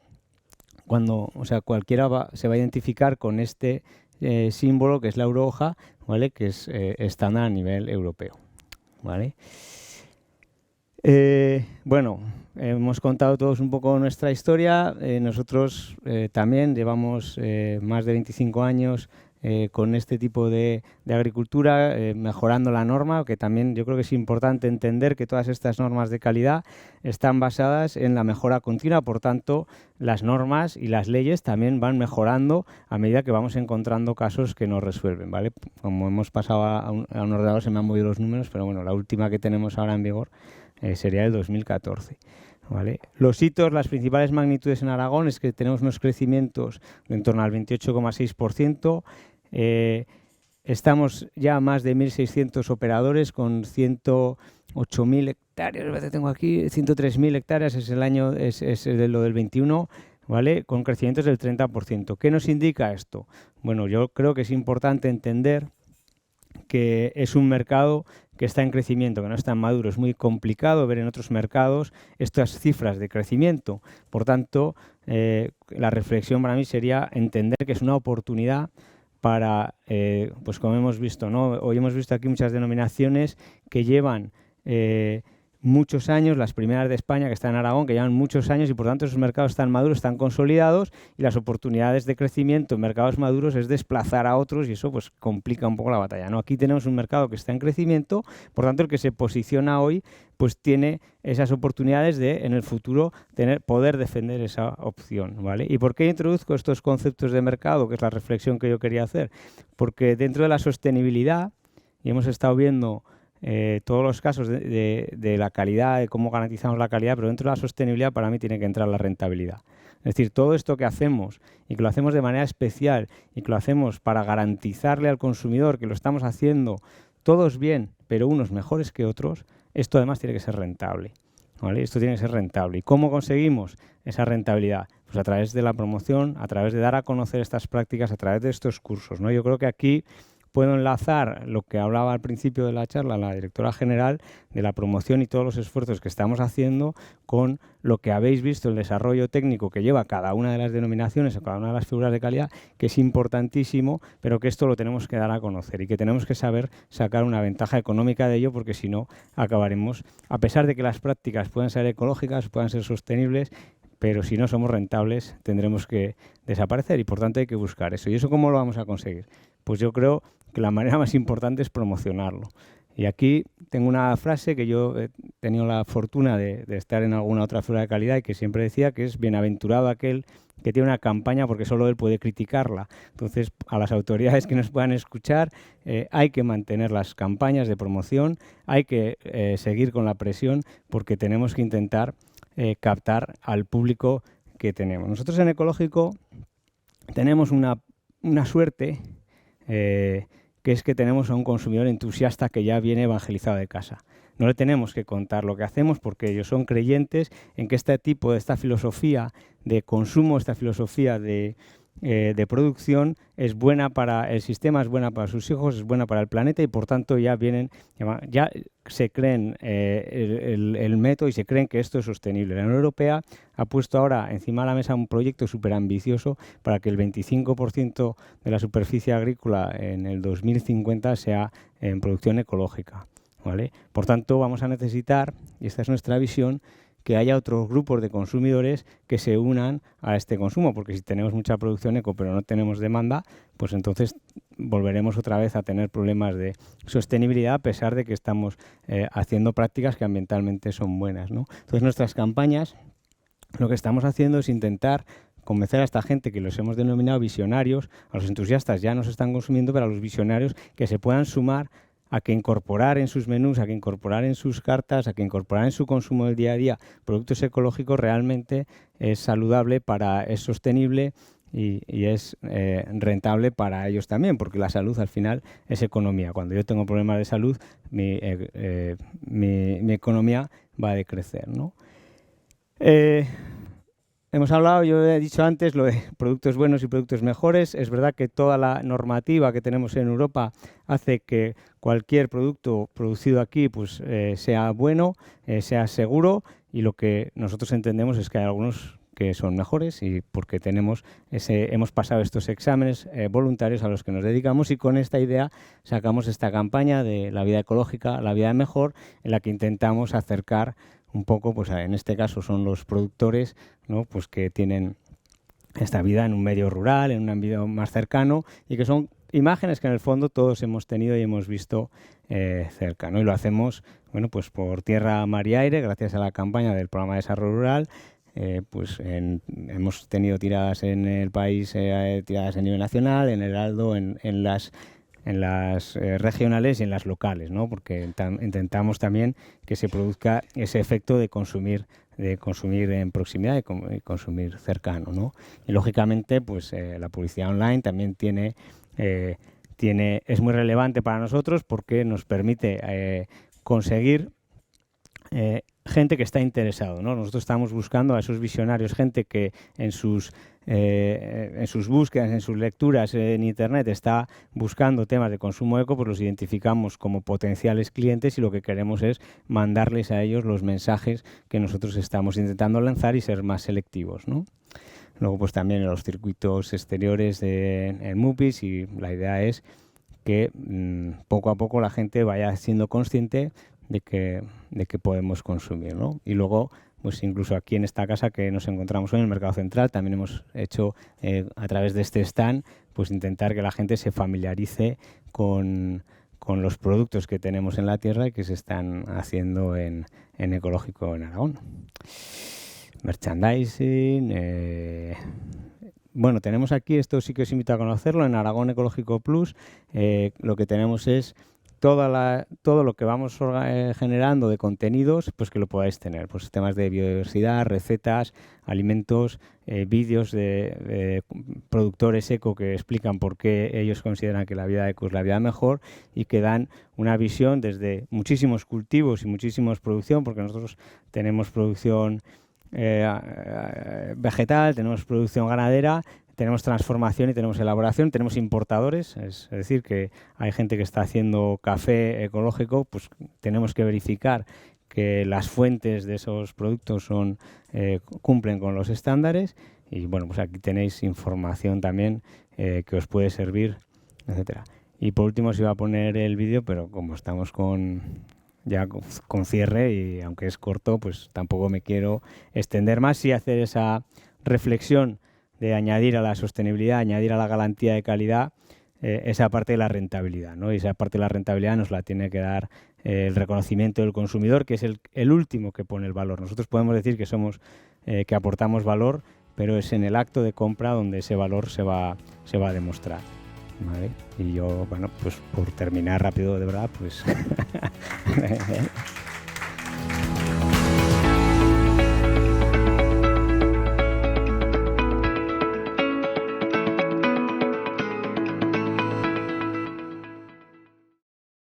cualquiera se va a identificar con este símbolo que es la eurohoja, ¿vale? Que es estándar a nivel europeo, ¿vale? Bueno, hemos contado todos un poco nuestra historia. Nosotros también llevamos más de 25 años con este tipo de agricultura, mejorando la norma, que también yo creo que es importante entender que todas estas normas de calidad están basadas en la mejora continua, por tanto, las normas y las leyes también van mejorando a medida que vamos encontrando casos que nos resuelven, ¿vale? Como hemos pasado a un ordenador, se me han movido los números, pero bueno, la última que tenemos ahora en vigor sería el 2014. ¿Vale? Los hitos, las principales magnitudes en Aragón es que tenemos unos crecimientos de en torno al 28,6%. Estamos ya a más de 1.600 operadores con 108.000 hectáreas. Tengo aquí 103.000 hectáreas, es de lo del 21, ¿vale? Con crecimientos del 30%. ¿Qué nos indica esto? Bueno, yo creo que es importante entender que es un mercado que está en crecimiento, que no está maduro. Es muy complicado ver en otros mercados estas cifras de crecimiento. Por tanto, la reflexión para mí sería entender que es una oportunidad para, pues como hemos visto, ¿no? Hoy hemos visto aquí muchas denominaciones que llevan muchos años, las primeras de España que están en Aragón, que llevan muchos años y por tanto esos mercados están maduros, están consolidados y las oportunidades de crecimiento en mercados maduros es desplazar a otros y eso pues complica un poco la batalla, ¿no? Aquí tenemos un mercado que está en crecimiento, por tanto el que se posiciona hoy pues tiene esas oportunidades de en el futuro poder defender esa opción, ¿vale? ¿Y por qué introduzco estos conceptos de mercado? Que es la reflexión que yo quería hacer. Porque dentro de la sostenibilidad, y hemos estado viendo todos los casos de la calidad, de cómo garantizamos la calidad, pero dentro de la sostenibilidad para mí tiene que entrar la rentabilidad. Es decir, todo esto que hacemos y que lo hacemos de manera especial y que lo hacemos para garantizarle al consumidor que lo estamos haciendo todos bien, pero unos mejores que otros, esto además tiene que ser rentable, ¿vale? Esto tiene que ser rentable. ¿Y cómo conseguimos esa rentabilidad? Pues a través de la promoción, a través de dar a conocer estas prácticas, a través de estos cursos, ¿no? Yo creo que aquí puedo enlazar lo que hablaba al principio de la charla la directora general de la promoción y todos los esfuerzos que estamos haciendo con lo que habéis visto, el desarrollo técnico que lleva cada una de las denominaciones o cada una de las figuras de calidad, que es importantísimo, pero que esto lo tenemos que dar a conocer y que tenemos que saber sacar una ventaja económica de ello, porque si no acabaremos, a pesar de que las prácticas puedan ser ecológicas, puedan ser sostenibles, pero si no somos rentables tendremos que desaparecer y por tanto hay que buscar eso. ¿Y eso cómo lo vamos a conseguir? Pues yo creo que la manera más importante es promocionarlo. Y aquí tengo una frase que yo he tenido la fortuna de estar en alguna otra figura de calidad y que siempre decía que es bienaventurado aquel que tiene una campaña porque solo él puede criticarla. Entonces, a las autoridades que nos puedan escuchar, hay que mantener las campañas de promoción, hay que seguir con la presión porque tenemos que intentar captar al público que tenemos. Nosotros en Ecológico tenemos una suerte que es que tenemos a un consumidor entusiasta que ya viene evangelizado de casa. No le tenemos que contar lo que hacemos porque ellos son creyentes en que esta filosofía de consumo, esta filosofía de producción es buena para el sistema, es buena para sus hijos, es buena para el planeta y por tanto ya se creen el método y se creen que esto es sostenible. La Unión Europea ha puesto ahora encima de la mesa un proyecto súper ambicioso para que el 25% de la superficie agrícola en el 2050 sea en producción ecológica, ¿vale? Por tanto, vamos a necesitar, y esta es nuestra visión, que haya otros grupos de consumidores que se unan a este consumo, porque si tenemos mucha producción eco pero no tenemos demanda, pues entonces volveremos otra vez a tener problemas de sostenibilidad a pesar de que estamos haciendo prácticas que ambientalmente son buenas, ¿no? Entonces nuestras campañas, lo que estamos haciendo es intentar convencer a esta gente que los hemos denominado visionarios, a los entusiastas ya nos están consumiendo, pero a los visionarios que se puedan sumar a que incorporar en sus menús, a que incorporar en sus cartas, a que incorporar en su consumo del día a día productos ecológicos realmente es saludable, es sostenible y es rentable para ellos también, porque la salud al final es economía. Cuando yo tengo problemas de salud, mi economía va a decrecer, ¿no? Hemos hablado, yo he dicho antes, lo de productos buenos y productos mejores. Es verdad que toda la normativa que tenemos en Europa hace que cualquier producto producido aquí pues, sea bueno, sea seguro, y lo que nosotros entendemos es que hay algunos que son mejores y porque hemos pasado estos exámenes voluntarios a los que nos dedicamos y con esta idea sacamos esta campaña de la vida ecológica, la vida mejor, en la que intentamos acercar un poco, pues en este caso son los productores, ¿no? Pues que tienen esta vida en un medio rural, en un ámbito más cercano y que son imágenes que en el fondo todos hemos tenido y hemos visto cerca, ¿no? Y lo hacemos, bueno, pues por tierra, mar y aire, gracias a la campaña del Programa de Desarrollo Rural. Hemos tenido tiradas en el país, tiradas a nivel nacional, en el Heraldo, en las regionales y en las locales, ¿no? Porque intentamos también que se produzca ese efecto de consumir en proximidad y consumir cercano, ¿no? Y lógicamente, pues la publicidad online también es muy relevante para nosotros porque nos permite conseguir gente que está interesado, ¿no? Nosotros estamos buscando a esos visionarios, gente que en sus búsquedas, en sus lecturas en Internet está buscando temas de consumo eco, pues los identificamos como potenciales clientes y lo que queremos es mandarles a ellos los mensajes que nosotros estamos intentando lanzar y ser más selectivos, ¿no? Luego pues también en los circuitos exteriores en MUPIs, y la idea es que poco a poco la gente vaya siendo consciente de que podemos consumir, ¿no? Y luego, pues incluso aquí en esta casa que nos encontramos hoy en el Mercado Central, también hemos hecho a través de este stand, pues intentar que la gente se familiarice con los productos que tenemos en la tierra y que se están haciendo en Ecológico en Aragón. Merchandising, bueno, tenemos aquí, esto sí que os invito a conocerlo, en Aragón Ecológico Plus, lo que tenemos es todo lo que vamos generando de contenidos, pues que lo podáis tener, pues temas de biodiversidad, recetas, alimentos, vídeos de productores eco que explican por qué ellos consideran que la vida eco es la vida mejor y que dan una visión desde muchísimos cultivos y muchísimos producción, porque nosotros tenemos producción vegetal, tenemos producción ganadera, tenemos transformación y tenemos elaboración, tenemos importadores, es decir, que hay gente que está haciendo café ecológico, pues tenemos que verificar que las fuentes de esos productos cumplen con los estándares y bueno, pues aquí tenéis información también que os puede servir, etcétera. Y por último os iba a poner el vídeo, pero como estamos con cierre y aunque es corto, pues tampoco me quiero extender más y hacer esa reflexión de añadir a la sostenibilidad, añadir a la garantía de calidad esa parte de la rentabilidad, ¿no? Y esa parte de la rentabilidad nos la tiene que dar el reconocimiento del consumidor, que es el último que pone el valor. Nosotros podemos decir que que aportamos valor, pero es en el acto de compra donde ese valor se va a demostrar, ¿vale? Y yo, bueno, pues por terminar rápido, de verdad, pues